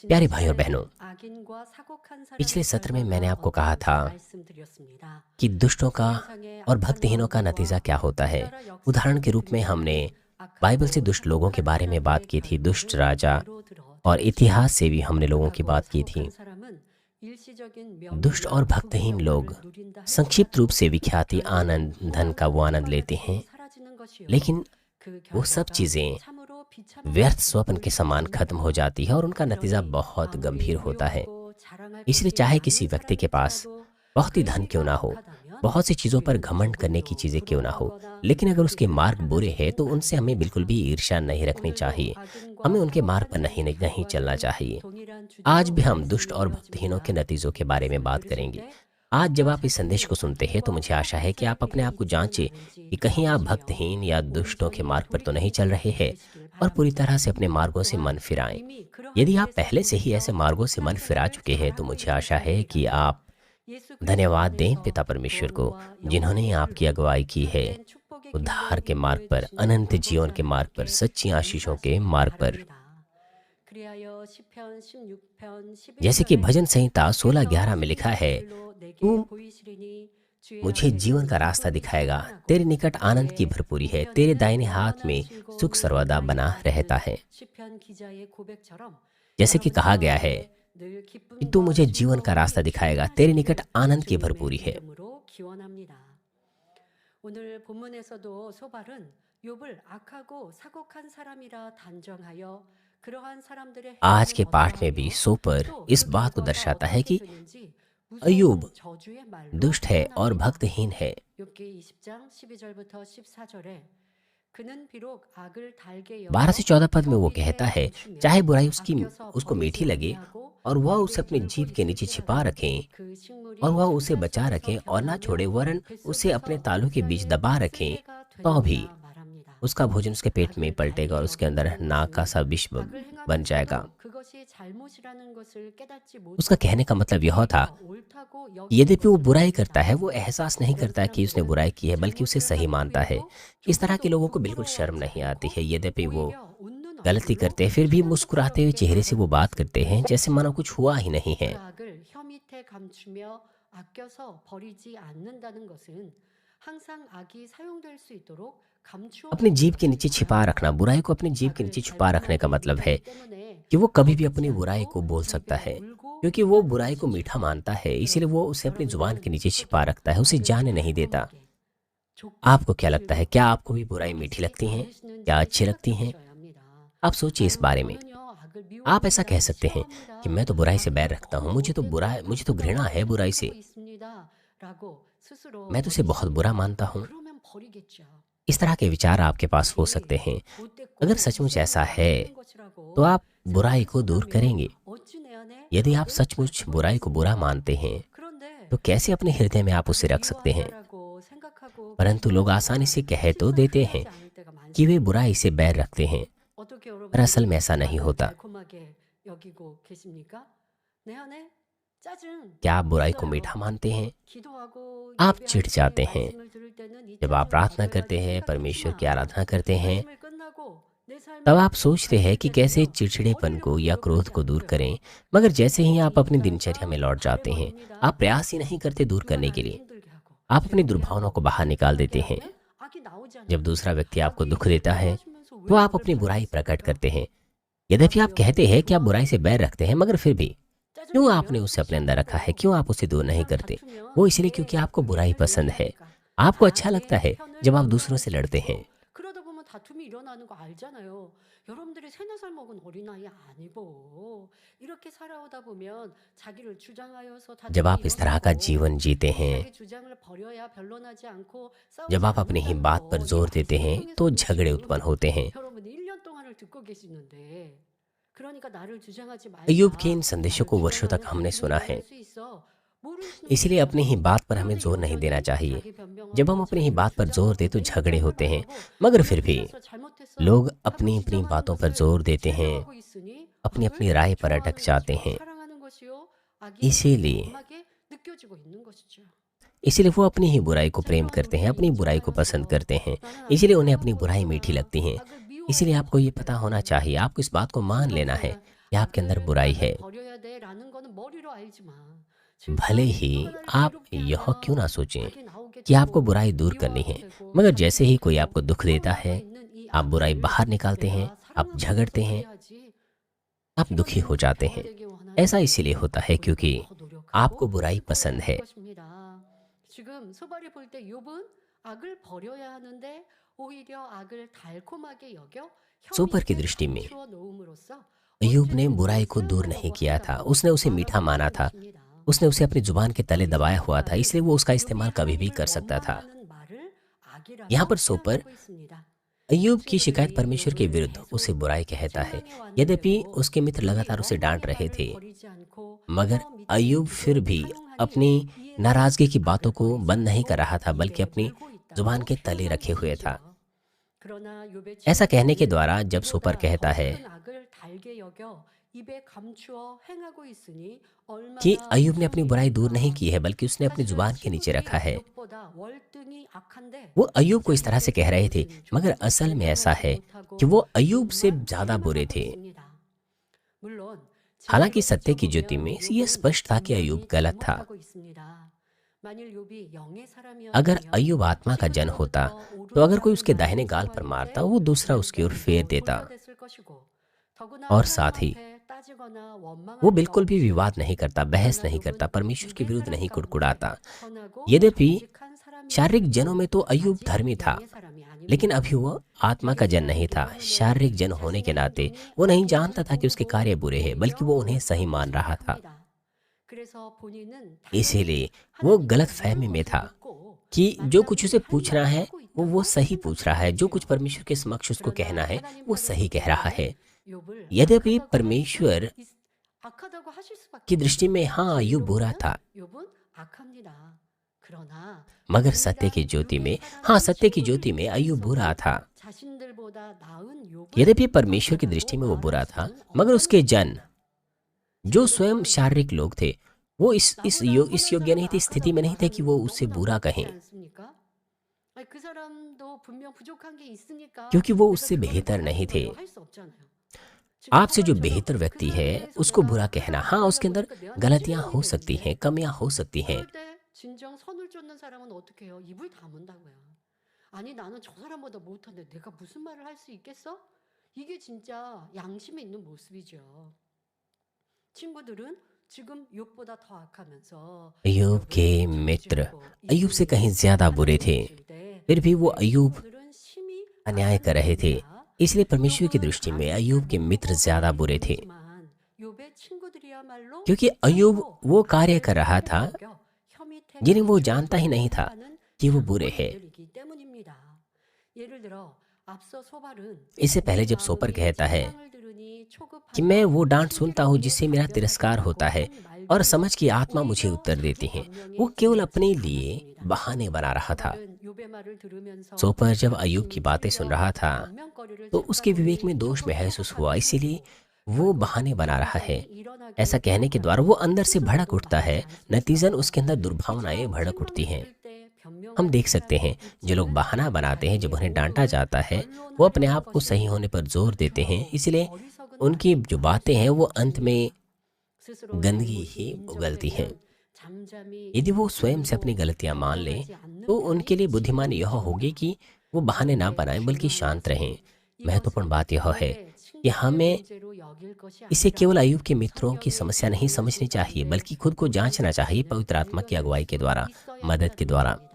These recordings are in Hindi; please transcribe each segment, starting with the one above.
प्यारे भाई और बहनों, पिछले सत्र में मैंने आपको कहा था कि दुष्टों का और भक्तिहीनों का नतीजा क्या होता है। उदाहरण के रूप में हमने बाइबल से दुष्ट लोगों के बारे में बात की थी, दुष्ट राजा, और इतिहास से भी हमने लोगों की बात की थी। दुष्ट और भक्तिहीन लोग संक्षिप्त रूप से विख्याति, आनंद, धन का वो आनंद लेते हैं, लेकिन वो सब चीजें व्यर्थ स्वप्न के समान खत्म हो जाती है और उनका नतीजा बहुत गंभीर होता है। इसलिए चाहे किसी व्यक्ति के पास बहुत ही धन क्यों ना हो, बहुत सी चीजों पर घमंड करने की चीजें क्यों ना हो, लेकिन अगर उसके मार्ग बुरे हैं तो उनसे हमें बिल्कुल भी ईर्ष्या नहीं रखनी चाहिए। हमें उनके मार्ग पर नहीं चलना चाहिए। आज भी हम दुष्ट और भक्तिहीनों के नतीजों के बारे में बात करेंगे। आज जब आप इस संदेश को सुनते हैं तो मुझे आशा है कि आप अपने आप को जांचें कि कहीं आप भक्तहीन या दुष्टों के मार्ग पर तो नहीं चल रहे हैं और पूरी तरह से अपने मार्गों से मन फिराएं। यदि आप पहले से ही ऐसे मार्गों से मन फिरा चुके हैं तो मुझे आशा है कि आप धन्यवाद दें पिता परमेश्वर को, जिन्होंने आपकी अगुवाई की है उद्धार के मार्ग पर, अनंत जीवन के मार्ग पर, सच्ची आशीषों के मार्ग पर। जैसे कि भजन संहिता 16:11 में लिखा है, तू मुझे जीवन का रास्ता दिखाएगा, तेरे निकट आनंद की भरपूरी है, तेरे दाहिने हाथ में सुख सर्वदा बना रहता है। जैसे कि कहा गया है कि तू मुझे जीवन का रास्ता दिखाएगा, तेरे निकट आनंद की भरपूरी है। आज के पाठ में भी सोपर इस बात को दर्शाता है कि अय्यूब दुष्ट है और भक्तहीन है। 12 से 14 पद में वो कहता है, चाहे बुराई उसको मीठी लगे और वह उसे अपनी जीभ के नीचे छिपा रखें और वह उसे बचा रखें और ना छोड़े, वरन उसे अपने तालू के बीच दबा रखें, तो भी उसका भोजन उसके पेट में पलटेगा और उसके अंदर नाक का सा विष बन जाएगा। उसका कहने का मतलब यह था, यद्यपि वो बुराई करता है, वो एहसास नहीं करता कि उसने बुराई की है, बल्कि उसे सही मानता है। इस तरह के लोगों को बिल्कुल शर्म नहीं आती है। यद्यपि वो गलती करते हैं, फिर भी मुस्कुराते हुए चेहरे से वो बात करते हैं जैसे मानो कुछ हुआ ही नहीं है। अपनी जीभ के नीचे छिपा रखना, बुराई को अपनी जीभ के नीचे छुपा रखने का मतलब है कि वो कभी भी अपनी बुराई को बोल सकता है, क्योंकि वो बुराई को मीठा मानता है, इसीलिए वो उसे अपनी जुबान के नीचे छिपा रखता है, उसे जाने नहीं देता। आपको क्या लगता है, क्या आपको भी बुराई मीठी लगती है, क्या अच्छी लगती है? आप सोचिए इस बारे में। आप ऐसा कह सकते हैं कि मैं तो बुराई से बैर रखता हूँ, मुझे तो घृणा है बुराई से, मैं तो उसे बहुत बुरा मानता हूँ। इस तरह के विचार आपके पास हो सकते हैं। अगर सचमुच ऐसा है तो आप बुराई को दूर करेंगे। यदि आप सचमुच बुराई को बुरा मानते हैं तो कैसे अपने हृदय में आप उसे रख सकते हैं? परंतु लोग आसानी से कह तो देते हैं कि वे बुराई से बैर रखते हैं, पर असल में ऐसा नहीं होता। क्या आप बुराई को मीठा मानते हैं? आप चिढ़ जाते हैं जब आप प्रार्थना करते हैं, परमेश्वर की आराधना करते हैं, तब आप सोचते हैं कि कैसे चिड़चिड़ेपन को या क्रोध को दूर करें, मगर जैसे ही आप अपनी दिनचर्या में लौट जाते हैं, आप प्रयास ही नहीं करते दूर करने के लिए। आप अपनी दुर्भावनाओं को बाहर निकाल देते हैं। जब दूसरा व्यक्ति आपको दुख देता है तो आप अपनी बुराई प्रकट करते हैं। यद्यपि आप कहते हैं कि आप बुराई से बैर रखते हैं, मगर फिर भी क्यों आपने उसे अपने अंदर रखा है? क्यों आप उसे दूर नहीं करते? वो इसलिए क्योंकि आपको बुराई पसंद है। आपको अच्छा लगता है जब आप दूसरों से लड़ते हैं। जब आप इस तरह का जीवन जीते हैं, जब आप अपनी ही बात पर जोर देते हैं, तो झगड़े उत्पन्न होते हैं। अय्यूब के इन संदेशों को वर्षों तक हमने सुना है, इसलिए अपनी ही बात पर हमें जोर नहीं देना चाहिए। जब हम अपनी ही बात पर जोर दे तो झगड़े होते हैं, मगर फिर भी लोग अपनी अपनी बातों पर जोर देते हैं, अपनी अपनी राय पर अटक जाते हैं। इसीलिए इसीलिए वो अपनी ही बुराई को प्रेम करते हैं, अपनी बुराई को पसंद करते हैं, इसीलिए उन्हें अपनी बुराई मीठी लगती है। इसीलिए आपको ये पता होना चाहिए, आपको इस बात को मान लेना है, कि आपके अंदर बुराई है। भले ही आप यह क्यों ना सोचें कि आपको बुराई दूर करनी है, मगर जैसे ही कोई आपको दुख देता है, आप बुराई बाहर निकालते हैं, आप झगड़ते हैं, आप दुखी हो जाते हैं। ऐसा इसीलिए होता है क्योंकि आपको बुराई पसंद है। 지금 소발이 볼 때 욥은 악을 버려야 하는데 오히려 악을 달콤하게 여겨 혀 सोपर की 밑에 दृष्टि में 감추어 놓음으로써 अय्यूब ने 어쩌면 बुराई को 이것을 दूर नहीं किया था, उसने 먹어서라도 उसे मीठा माना 말아먹는 था, 것입니다. उसने उसे अपनी जुबान के तले दबाया हुआ था, 소발은 इसलिए वो उसका 욥이 इस्तेमाल कभी भी 하나님을 कर सकता था। 원망하는 말을 यहाँ 악이라고 पर सोपर 표현하고 있습니다. अय्यूब की शिकायत 친구들이 परमेश्वर के 욥을 विरुद्ध उसे 계속 बुराई कहता है। 책망해 यद्यपि 왔는데도 उसके मित्र 욥이 लगातार उसे डांट 원망의 रहे 말을 थे, 버리지 않고 मगर 혀 밑에 अय्यूब फिर 두고 भी 사용하니 अपनी 이에는 नाराजगी की बातों 악을 को 버리지 बंद नहीं कर 않고 रहा था, बल्कि 입에 अपनी 물고 जुबान 있다고 के तले 표현하고 रखे हुए था। 있지요. 그러나 욥의 ऐसा कहने के 친구들은 द्वारा जब सोपर 이보다 कहता 더 है 큰 악을 달게 여겨 입에 감추어 행하고 있으니 कि 얼마나 अय्यूब ने 무서운 अपनी बुराई दूर नहीं 일입니까? की है, बल्कि उसने अपनी 사실은 जुबान के नीचे रखा 친구들이 है। 욥보다 월등히 악한데 वो अय्यूब को इस तरह से 자기들의 कह रहे थे, 잘못은 मगर 조금도 असल में ऐसा 인정하지 है कि 못하고 वो अय्यूब से 욥만 ज्यादा बुरे 책망하고 थे। 있습니다. 물론 हालांकि 제대로 सत्य की ज्योति 비춰보면 में यह 욥은 स्पष्ट था कि अय्यूब 분명히 गलत था। 잘못하고 있습니다. 만일 욥이 영의 अगर 사람이었다면 अय्यूब आत्मा का जन होता, 친구들로부터 तो अगर कोई 오르내리는 उसके 말을 दाहिने गाल पर 좋아할 मारता, 때 वो दूसरा उसकी ओर फेर 결국은 देता। 돌려댔을 것이고 더구나 और 하나님 साथ ही 앞에 따지거나 वो 원망할 리가 बिल्कुल भी 없이 विवाद नहीं करता, बहस 그러나 नहीं करता, 욥은 परमेश्वर के 육의 विरुद्ध 사람 नहीं 가운데 कुड़कुड़ाता। 선하고 यद्यपि 정직한 शारीरिक जनों 사람이었음에도 में तो अय्यूब 아직 धर्मी था, 영의 사람이 लेकिन 아닙니다. अभी वह आत्मा का 육의 जन नहीं 사람이기 था। 때문에 शारीरिक जन होने के 자신의 नाते 눈이 वो नहीं 악을 जानता था कि उसके 보고도 कार्य बुरे हैं, बल्कि 오히려 वो उन्हें सही 옳다고 मान रहा था। 생각합니다. 그래서 본인은 당연히 इसीलिए वो 하나님께 गलत 물을 फहमी में 것을 था 묻고 कि जो कुछ उसे 만나보니 할 पूछना 말을 है 하고 वो 있다고 सही पूछ रहा है, जो कुछ 생각합니다. परमेश्वर के समक्ष उसको कहना 그러나 है 하나님 वो सही कह रहा है। 받으실 때에는 욥을 यद्यपि 악하다고 할 수 परमेश्वर 악하다고 하실 수밖에 की दृष्टि 없죠. में हाँ अय्यूब 진리로 बुरा 보면 था, 욥은 악합니다. 그러나 मगर सत्य की 동일한 ज्योति 육의 में हाँ 사람인 सत्य की 친구들 ज्योति में अय्यूब बुरा 입장에서도 था। 자신들보다 나은 욥을 यद्यपि परमेश्वर की दृष्टि 악하다고 में वो 말할 बुरा था, 수는 मगर 없다는 उसके जन 것입니다. जो स्वयं 친구들은 शारीरिक लोग थे, वो 나보다 इस 선한 योग्य 사람을 नहीं थे, स्थिति में 악하다고 नहीं थे कि 말하는 वो 건 उससे 너무나 बुरा 어렵지 कहें, 않습니까? 아니, 그 사람도 분명 부족한 게 있으니까 क्योंकि वो 내가 उससे 그거를 बेहतर नहीं थे। 말하는 거예요. 할 수 없잖아요. 지금 आपसे जो 소발처럼 बेहतर 그 व्यक्ति है 사람에 उसको 대해서 बुरा 내가 कहना, 악하다고 हाँ उसके 말하려고 अंदर 하니까 내한테 गलतियां 찔림이 हो सकती हैं, 되는데 कमियां हो सकती हैं, 그럴 때 진정 선을 쫓는 사람은 어떻게 해요? 입을 다문다고요. 아니 나는 저 사람보다 못한데 내가 무슨 말을 할 수 있겠어? 이게 진짜 양심이 있는 모습이죠. 친구들은 지금 욥보다 더 악하면서 अय्यूब के 욥을 मित्र 저주하고 अय्यूब से कहीं 이기고 ज्यादा बुरे थे, 하나님을 줄 때 फिर भी वो 욥의 अय्यूब 친구들은 심히 अन्याय कर 악한 रहे थे। 것입니다. इसलिए परमेश्वर की 욥은 दृष्टि में 악을 अय्यूब के 못 मित्र 보고 ज्यादा 그럴 बुरे थे, 뿐이지만 욥의 친구들이야말로 क्योंकि अय्यूब 스스로 वो कार्य 악을 कर रहा 선하게 था 여겨 혀 밑에 जिन्हें वो 감추어 जानता ही नहीं था 행하는 कि वो बुरे हैं। 장본인들이기 때문입니다. 예를 들어 앞서 소발은 इससे पहले 내 जब सोपर 마음이 कहता है 책망을 들으니 कि मैं 초급하여 वो डांट सुनता हूँ 신기롭게 जिससे मेरा तिरस्कार 답변하겠다고 होता है 한 और 말들이 समझ की आत्मा मुझे 오히려 उत्तर देती 자기 है, 변명에 वो केवल 지나지 अपने लिए 않았습니다. बहाने बना रहा था। 소발은 욥의 말을 들으면서 सोपर जब अय्यूब की 양심이 बातें सुन 찔려 रहा था 변명거리를 तो उसके 찾다 विवेक में 보니 दोष 조금 महसूस हुआ, 초급하기도 इसीलिए 하고 वो 결국 बहाने बना रहा है। 반전이 일어나게 ऐसा कहने के 되었다는 द्वारा वो अंदर से भड़क 스스로도 उठता है, 말하지 않을 수 नतीजन 있어요. उसके अंदर दुर्भावनाएं 이처럼 भड़क उठती 책망을 हैं। 들을 때 हम 변명하는 देख सकते हैं 사람의 जो लोग 입장은 बहाना बनाते हैं, जब 자기의 उन्हें डांटा 오름을 जाता है वो अपने 변론하려는 आप को सही 것입니다. होने पर जोर देते हैं, 결국 इसलिए 어리석은 उनकी 말이 जो 나올 बातें हैं वो 수밖에 अंत में 없습니다. 스스로 गंदगी 잘못이 ही उगलती हैं। 인정되면 잠잠히 यदि वो 입을 स्वयं से अपनी 다물고 गलतियां मान लें 변명하지 않는 तो 편이 उनके लिए बुद्धिमानी यह 진리인 होगी 것입니다. कि वो बहाने ना 그런데 बनाएं बल्कि 중요한 शांत रहें। 것은 महत्वपूर्ण 이것을 बात यह है 욥의 कि 친구들의 हमें 문제로 여길 것이 इसे 아니라 केवल अय्यूब के मित्रों की 성령의 समस्या नहीं समझनी 인도하심 चाहिए, 가운데 बल्कि खुद को जांचना 우리가 चाहिए 자신을 पवित्र आत्मा की 발견할 अगुवाई के 수 द्वारा, 있어야 मदद के 한다는 द्वारा। 것입니다.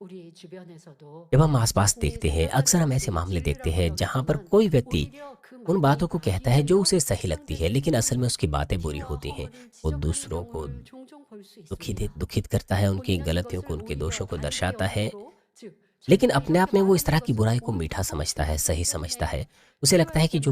우리 주변에서도 जब हम आसपास 자신이 देखते हैं, अक्सर हम ऐसे 생각하는 मामले 것이 देखते 진리라고 हैं जहाँ पर 여기지만 कोई व्यक्ति 오히려 그 उन 말이 बातों को कहता है जो 악이되며 उसे सही लगती है, लेकिन असल में उसकी बातें बुरी 피와 होती हैं। 허물을 वो 지적하는 दूसरों को 경우를 종종 볼 수 있습니다. दुखित करता है, उनकी 본인은 गलतियों को, 이것을 उनके 오히려 दोषों को 달게 दर्शाता है, 여김으로 즉 लेकिन 자기가 अपने 이렇게 आप में वो इस तरह 말하는 की 것은 बुराई को मीठा 옳다고 समझता है, सही 생각하기 समझता 때문에 है। उसे लगता 필요할 है कि 때마다 जो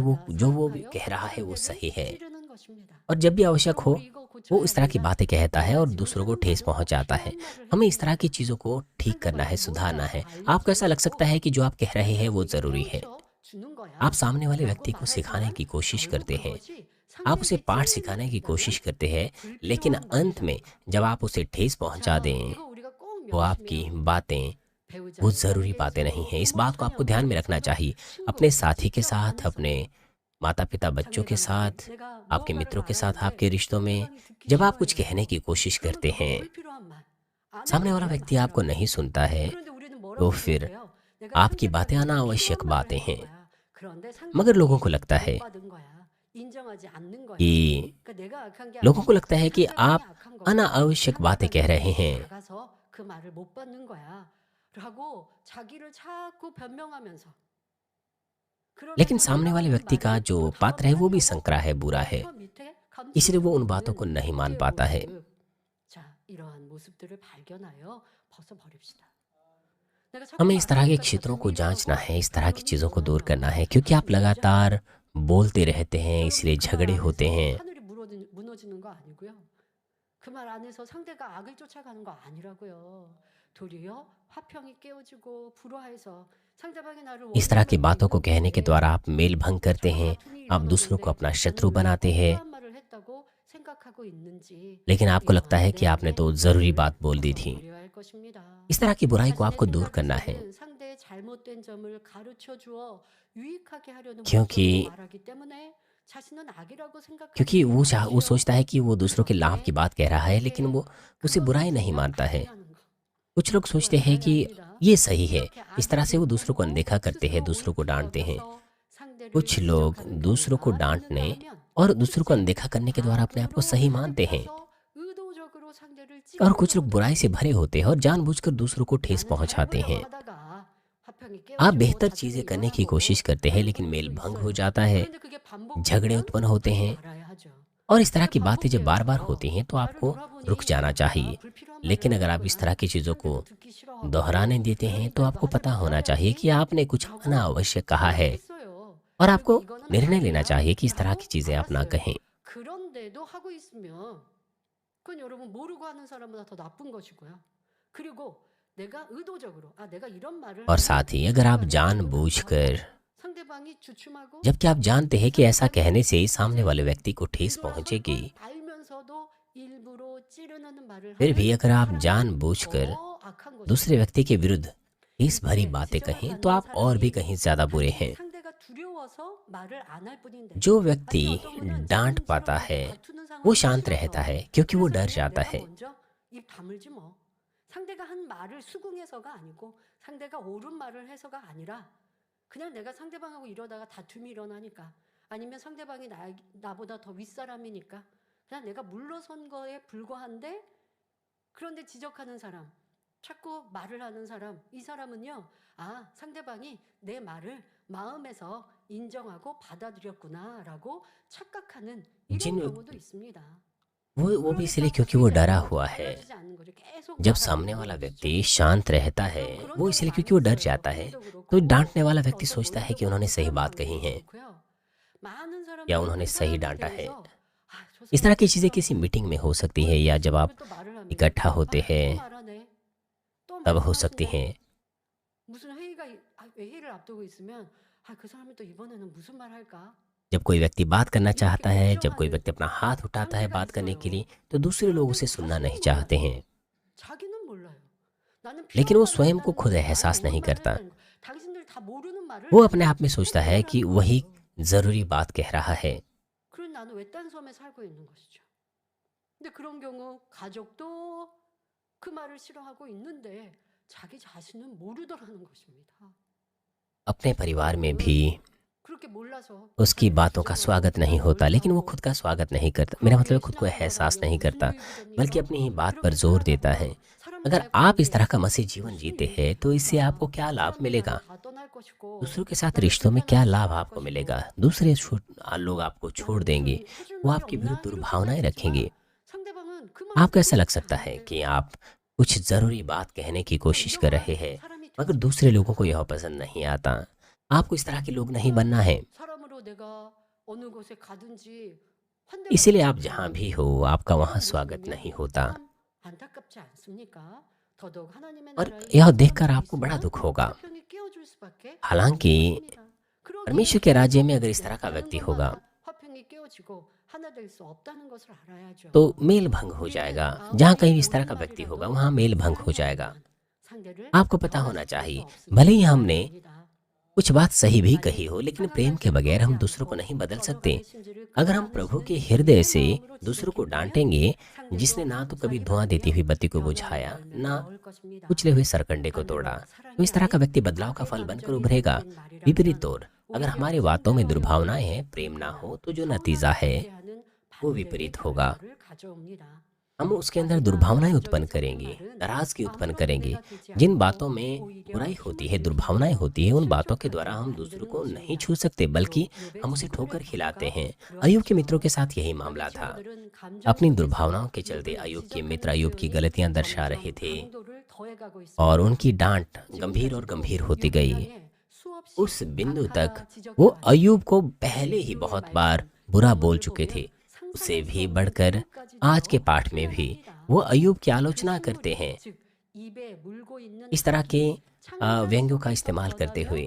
वो 사용하여 कह रहा है वो सही 상대를 है, 찌르는 것입니다. और जब भी आवश्यक 그럼 हो 우리 이거 वो 고쳐야 इस तरह की 합니다. बातें कहता है 내가 और 지금 दूसरों को 하는 ठेस 말은 पहुंचाता है। 필요한 말을 हमें इस तरह 했습니다. की चीज़ों को ठीक 그래도 करना है, 말을 सुधारना 못하고 है। आपको ऐसा लग सकता 알면서도 है कि जो आप कह रहे हैं वो 상대에게 ज़रूरी है, 깨우쳐 주는 거야 आप सामने वाले 라고 व्यक्ति को सिखाने 말하지만 की कोशिश 결국 करते हैं, 그것이 आप उसे 상대에게 पाठ 찔림을 सिखाने की 준다면 कोशिश करते हैं, लेकिन 불필요한 अंत में 말이라는 जब 거죠. आप उसे ठेस पहुंचा 자, दें 이거 우리가 꼭 तो आपकी 명심해야 합니다. बातें वो 배우자의 ज़रूरी बातें नहीं 관계에서도 हैं। इस 부모 बात को आपको ध्यान में रखना 자녀 चाहिए, 관계에서도 अपने 친구, साथी के 직장 साथ, अपने 안에서도 माता पिता बच्चों के साथ, आपके मित्रों के साथ, आपके रिश्तों में जब आप कुछ कहने की कोशिश करते हैं, सामने वाला व्यक्ति आपको नहीं सुनता है, तो फिर आपकी बातें अनावश्यक बातें हैं। मगर कि लोगों को लगता है कि आप अनावश्यक बातें कह रहे हैं। लेकिन सामने वाले व्यक्ति का जो पात्र है वो भी संकरा है, बुरा है, इसलिए वो उन बातों को नहीं मान पाता है। हमें इस तरह के क्षेत्रों को जांचना है, इस तरह की चीज़ों को दूर करना है, क्योंकि आप लगातार बोलते रहते हैं, इसलिए झगड़े होते हैं। 하늘이 무너지는 거 아니고요. 그 말 안에서 상대가 악을 쫓아가는 거 아니라고요. 도리어 화평이 깨어지고 불화해서 상대방이 나를 इस तरह की 원망하고 बातों को कहने के 있는데 द्वारा आप मेल भंग करते हैं, आप दूसरों को अपना शत्रु बनाते हैं। 필요한 말을 했다고 생각하고 있는지 लेकिन आपको लगता है कि आपने तो ज़रूरी बात बोल दी 어서 थी। 고려할 것입니다. इस तरह की बुराई को 자신의 आपको दूर करना है, 생각에서는 상대의 잘못된 점을 가르쳐 주어 유익하게 하려는 क्योंकि 목적으로 말하기 때문에 자신은 악이라고 생각하기 क्योंकि वो 때문이지요. सोचता है कि वो दूसरों के लाभ की बात कह रहा है, लेकिन वो उसे बुराई नहीं मानता है। कुछ लोग सोचते हैं कि ये सही है, इस तरह से वो दूसरों को अनदेखा करते हैं, दूसरों को डांटते हैं। कुछ लोग दूसरों को डांटने और दूसरों को अनदेखा करने के द्वारा अपने आप को सही मानते हैं। और कुछ लोग बुराई से भरे होते हैं और जानबूझकर दूसरों को ठेस पहुंचाते हैं। आप बेहतर चीजें करने की कोशिश करते हैं, लेकिन मेल भंग हो जाता है, झगड़े उत्पन्न होते हैं। और इस तरह की बातें जब बार बार होती हैं तो आपको रुक जाना चाहिए। लेकिन अगर आप इस तरह की चीज़ों को दोहराने देते हैं तो आपको पता होना चाहिए कि आपने कुछ अनावश्यक कहा है, और आपको निर्णय लेना चाहिए कि इस तरह की चीज़ें आप ना कहें। 그런데도 하고 있으면 그건 여러분 모르고 하는 사람보다 더 나쁜 것이고요. 그리고 내가 의도적으로 내가 이런 말을 और 하면 साथ ही अगर आप 상대방이 जानबूझकर, 상대방이 주춤하고 जबकि आप जानते हैं कि ऐसा कहने से सामने वाले व्यक्ति को ठेस 그러한 पहुंचेगी, 걸 알면서도 일부러 찌르는 말을 फिर भी 하면 अगर आप 사람이 जानबूझकर 더 악한 것이죠. दूसरे व्यक्ति के विरुद्ध ठेस भरी बातें कहें तो आप और भी कहीं ज्यादा बुरे हैं। 상대가 두려워서 말을 안 할 뿐인데 जो व्यक्ति डांट पाता है वो शांत रहता है, क्योंकि वो डर जाता है। 먼저 입 다물지 뭐. 상대가 한 말을 수긍해서가 아니고 상대가 옳은 말을 해서가 아니라 그냥 내가 상대방하고 이러다가 다툼이 일어나니까 아니면 상대방이 나보다 더 윗사람이니까 그냥 내가 물러선 거에 불과한데, 그런데 지적하는 사람, 자꾸 말을 하는 사람, 이 사람은요, 상대방이 내 말을 마음에서 인정하고 받아들였구나라고 착각하는 이런 जिन 경우도 있습니다. वो भी इसलिए क्योंकि वो डरा हुआ है। जब सामने वाला व्यक्ति शांत रहता है वो इसलिए क्योंकि वो डर जाता है, तो डांटने वाला व्यक्ति सोचता है कि उन्होंने सही बात कही है या उन्होंने सही डांटा है। इस तरह की चीज़ें किसी मीटिंग में हो सकती है, या जब आप इकट्ठा होते हैं तब हो सकती हैं। 무슨 회의를 앞두고 있으면 그 사람이 또 이번에는 무슨 말 할까? जब कोई व्यक्ति बात करना चाहता है, जब कोई व्यक्ति अपना हाथ उठाता है बात करने के लिए, तो दूसरे लोग उसे सुनना नहीं चाहते हैं। 자기는 몰라요. 나는 लेकिन वो 필요한 स्वयं 말을 को खुद 하는 거야. एहसास नहीं 옳은 말을 करता। 하는 거야. 당신들 다 모르는 말을 वो अपने आप में सोचता है कि वही ज़रूरी बात कह रहा है। 그럼 나는 외딴 섬에 살고 있는 것이죠. 근데 그런 경우 가족도 그 말을 싫어하고 있는데 자기 자신은 모르더라는 것입니다. अपने परिवार में भी 그렇게 몰라서 उसकी बातों का स्वागत नहीं होता, लेकिन वो खुद का स्वागत नहीं करता। मेरा मतलब खुद को एहसास नहीं करता, बल्कि अपनी ही बात पर जोर देता है। अगर आप इस तरह का मसीह जीवन जीते हैं तो इससे आपको क्या लाभ मिलेगा? दूसरों के साथ रिश्तों में क्या लाभ आपको मिलेगा? दूसरे लोग आपको छोड़ देंगे, वो आपके विरुद्ध दुर्भावनाएं रखेंगे। आपको ऐसा लग सकता है कि आप कुछ ज़रूरी बात कहने की कोशिश कर रहे हैं, मगर दूसरे लोगों को यह पसंद नहीं आता। आपको इस तरह के लोग नहीं बनना है। इसलिए आप जहाँ भी हो आपका वहाँ स्वागत नहीं होता, और यह देखकर आपको बड़ा दुख होगा। हालांकि परमेश्वर के राज्य में अगर इस तरह का व्यक्ति होगा तो मेल भंग हो जाएगा। जहाँ कहीं भी इस तरह का व्यक्ति होगा वहाँ मेल भंग हो जाएगा। आपको पता होना चाहिए, भले ही हमने कुछ बात सही भी कही हो, लेकिन प्रेम के बगैर हम दूसरों को नहीं बदल सकते। अगर हम प्रभु के हृदय से दूसरों को डांटेंगे, जिसने ना तो कभी धुआं देती हुई बत्ती को बुझाया, ना कुचले हुए सरकंडे को तोड़ा, तो इस तरह का व्यक्ति बदलाव का फल बनकर उभरेगा। विपरीत ओर, अगर हमारी बातों में दुर्भावनाएं हैं, प्रेम ना हो, तो जो नतीजा है वो विपरीत होगा। हम उसके अंदर दुर्भावनाएं उत्पन्न करेंगे, नाराजगी उत्पन्न करेंगे। जिन बातों में बुराई होती है, दुर्भावनाएं होती है, उन बातों के द्वारा हम दूसरों को नहीं छू सकते, बल्कि हम उसे ठोकर खिलाते हैं। अय्यूब के मित्रों के साथ यही मामला था। अपनी दुर्भावनाओं के चलते अय्यूब के मित्र अय्यूब की गलतियां दर्शा रहे थे और उनकी डांट गंभीर और गंभीर होती गई। उस बिंदु तक वो अय्यूब को पहले ही बहुत बार बुरा बोल चुके थे। उससे भी बढ़कर आज के पाठ में भी वो अय्यूब की आलोचना करते हैं, इस तरह के व्यंग्यों का इस्तेमाल करते हुए।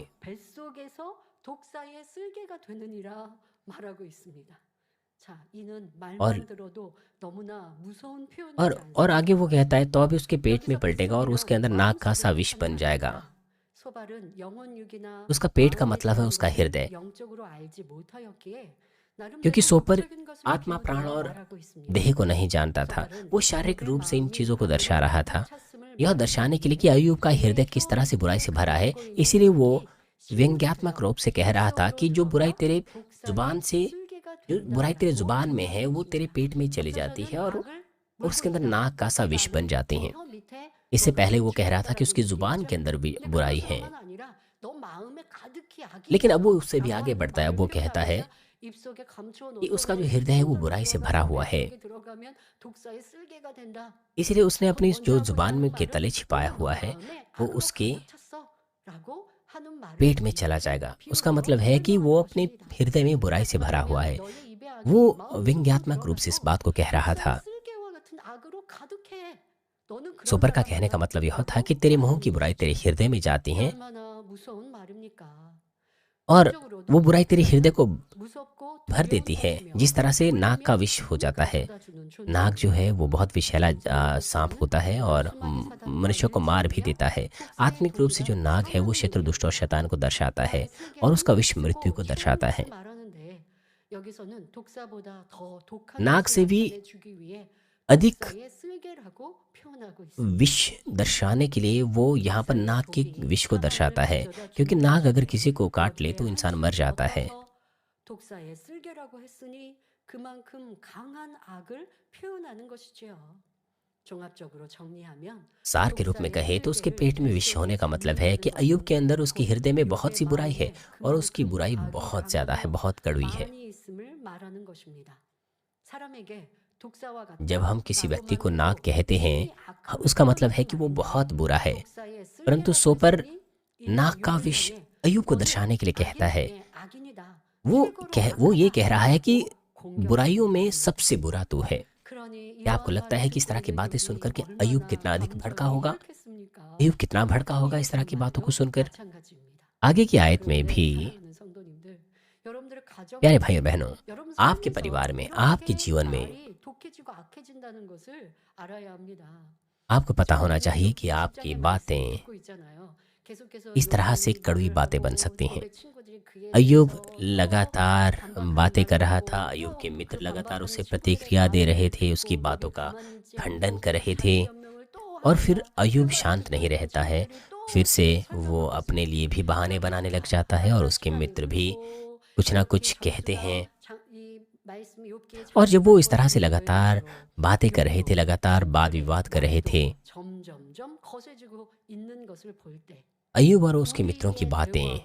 और और आगे वो कहता है, तो अभी उसके पेट में पलटेगा और उसके अंदर नाग का सा विष बन जाएगा। उसका पेट का मतलब है उसका हृदय, क्योंकि सोपर आत्मा, प्राण और देह को नहीं जानता था। वो शारीरिक रूप से इन चीजों को दर्शा रहा था, यह दर्शाने के लिए कि अय्यूब का हृदय किस तरह से बुराई से भरा है। इसीलिए वो व्यंग्यात्मक रूप से कह रहा था कि जो बुराई तेरे जुबान से, जो बुराई तेरे जुबान में है, वो तेरे पेट में चली जाती है और उसके अंदर नाग का सा विष बन जाती है। इससे पहले वो कह रहा था कि उसकी जुबान के अंदर भी बुराई है, लेकिन अब वो उससे भी आगे बढ़ता है। अब वो कहता है कि उसका जो हृदय है वो बुराई से भरा हुआ है, इसलिए उसने अपनी जो जुबान में के तले छिपाया हुआ है वो उसके पेट में चला जाएगा। उसका मतलब है कि वो अपने हृदय में बुराई से भरा हुआ है। वो व्यंग्यात्मक रूप से इस बात को कह रहा था। सोपर का कहने का मतलब यह था कि तेरे मुंह की बुराई तेरे हृदय में जाती है और वो बुराई तेरे हृदय को भर देती है, जिस तरह से नाग का विष हो जाता है। नाग जो है वो बहुत विषैला सांप होता है और मनुष्य को मार भी देता है। आत्मिक रूप से जो नाग है वो शत्रु, दुष्ट और शैतान को दर्शाता है और उसका विष मृत्यु को दर्शाता है। नाग से भी अधिक विष दर्शाने के लिए वो यहाँ पर नाग के विष को दर्शाता है, क्योंकि नाग अगर किसी को काट ले तो इंसान मर जाता है। सार के रूप में कहे तो उसके पेट में विष होने का मतलब है कि अय्यूब के अंदर, उसके हृदय में बहुत सी बुराई है और उसकी बुराई बहुत ज्यादा है, बहुत कड़वी है। जब हम किसी व्यक्ति को नाग कहते हैं, उसका मतलब है कि वो बहुत बुरा है, परंतु सोपर नाग का विष अय्यूब को दर्शाने के लिए कहता है। वो ये कह रहा है कि बुराइयों में सबसे बुरा तू है। क्या आपको लगता है कि इस तरह की बातें सुनकर के अय्यूब कितना अधिक भड़का होगा? अय्यूब कितना भड़का होगा इस तरह की बातों को सुनकर? आगे की आयत में भी, प्यारे भाई और बहनों, आपके परिवार में, आपके जीवन में आपको पता होना चाहिए कि आपकी बातें इस तरह से कड़वी बातें बन सकती हैं। अय्यूब लगातार बातें कर रहा था, अय्यूब के मित्र लगातार उसे प्रतिक्रिया दे रहे थे, उसकी बातों का खंडन कर रहे थे, और फिर अय्यूब शांत नहीं रहता है। फिर से वो अपने लिए भी बहाने बनाने लग जाता है और उसके मित्र भी कुछ ना कुछ कहते हैं। और जब वो इस तरह से लगातार बातें कर रहे थे, लगातार वाद विवाद कर रहे थे, अय्यूब और उसके मित्रों की बातें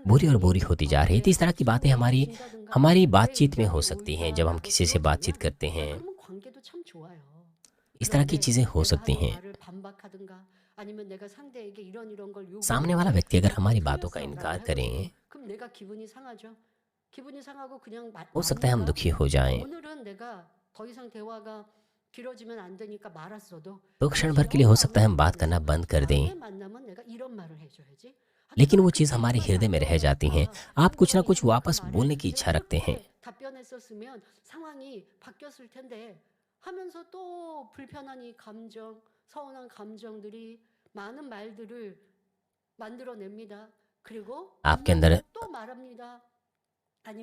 बुरी और बुरी होती जा रही थी। इस तरह की बातें हमारी बातचीत में हो सकती हैं। जब हम किसी से बातचीत करते हैं, इस तरह की चीजें हो सकती हैं। सामने वाला व्यक्ति अगर हमारी बातों का इनकार करें, हो सकता है हम दुखी हो जाएं, तो क्षण भर के लिए हो सकता है हम बात करना बंद कर दें, लेकिन वो चीज़ हमारे हृदय में रह जाती हैं। आप कुछ ना कुछ वापस बोलने की इच्छा रखते हैं, 많은 말들을 만들어냅니다. 그리고 आपके अंदर 또 말합니다.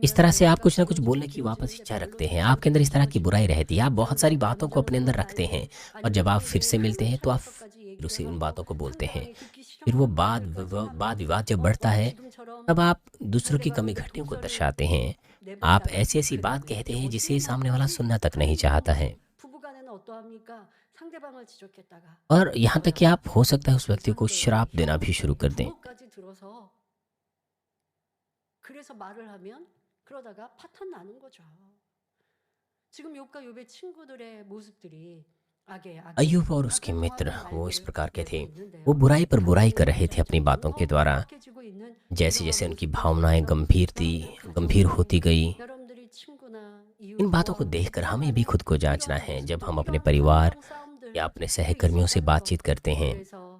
इस 아니면 तरह से 내 आप कुछ ना 혼자서 कुछ बोलने की 지적해주는 वापस इच्छा 대로 रखते हैं। 그렇게 आपके अंदर इस तरह की 얘기해주고 बुराई रहती है, आप बहुत सारी 그리고 बातों को अपने अंदर 감정으로 रखते हैं 말을 और जब आप 아니면 फिर 내 से मिलते 삶을 हैं तो आप 찾아서까지 फिर 얘기를 उसी उन 하고 बातों को बोलते हैं। 상대방이 듣기 फिर वो 싫어하는 말들까지 वाद 하고 विवाद जब बढ़ता है 지금처럼 तब आप दूसरों की कमी 상대방에게 घटियों को 독설을 दर्शाते हैं। आप 내뱉다가 ऐसी ऐसी बात 그랬다면 कहते 이게 हैं 어떻게 जिसे सामने वाला 생각하지? सुनना तक नहीं 아니면 चाहता है 부부간에는 어떠합니까? 상대방을 지적했다가 और यहाँ तक कि 그러다가 आप हो सकता है उस व्यक्ति को 절도에, श्राप देना भी शुरू 혐오죄, कर दें। 부모까지 들어서 그래서 말을 하면 그러다가 파탄 나는 거죠. 지금 욥과 욥의 친구들의 모습들이 악에 अय्यूब और उसके 악의 मित्र 정확한 वो इस 말들을 प्रकार के थे। 내고 वो 있는데요. बुराई पर बुराई कर रहे थे अपनी 감정이 बातों के द्वारा। 험악해지고 있는 जैसे 이러한 जैसे उनकी 모습들을 भावनाएं गंभीर 여러분들이 होती गई, 여러분들이 친구나 इन बातों को 이웃과 देखकर हमें भी खुद को जांचना 이러한 है। जब 모습들, हम अपने 이러한 परिवार 감정 싸움들 या अपने सहकर्मियों से बातचीत करते हैं, 그래서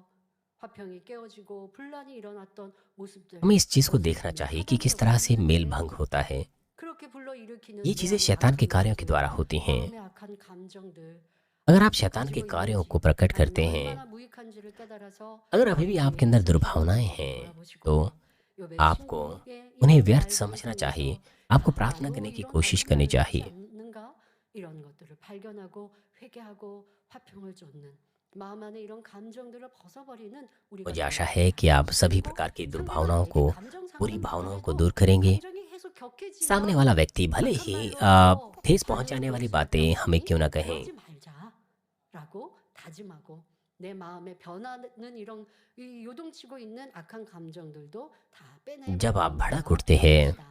화평이 깨어지고 분란이 일어났던 모습들 हमें इस चीज़ को 어떻게 देखना 보면 चाहिए कि किस 사단이 तरह से मेल 역사하는데 भंग होता है। 그렇게 불러일으키는 ये 내 चीज़ें 안의 शैतान के 악한 कार्यों के 모습들, द्वारा होती हैं। 마음의 악한 감정들 अगर आप 어떻게 शैतान के 가지고 कार्यों 있는지 को प्रकट करते 아니면 हैं, 얼마나 무익한지를 깨달아서 अगर अभी भी आपके अंदर दुर्भावनाएं हैं तो 욥의 आपको 친구에게 उन्हें 이런 व्यर्थ 말들을 समझना 통해서 चाहिए। आपको 아, प्रार्थना 나도 करने की 이런 कोशिश 나쁜 करनी 말을 하지 चाहिए। 않는가? 이런 것들을 발견하고 회개하고 화평을 쫓는 마음 안에 이런 감정들을 벗어버리는 우리가 मुझे आशा 되어야 है 합니다. कि आप सभी 그리고 प्रकार की दुर्भावनाओं 상대방에게 को, 감정 बुरी 상담을 भावनाओं को 하더라도 दूर करेंगे। 감정이 계속 सामने 격해지면 वाला व्यक्ति भले 악한 ही 말로 더 ठेस 화를 पहुंचाने 키울 वाली 수밖에 बातें हमें 없으니 क्यों ना कहें, 그러지 말자라고 다짐하고 내 마음에 변하는 이런 이 요동치고 있는 악한 감정들도 다 जब आप 빼내버리는 भड़क 거 उठते हैं, 합시다.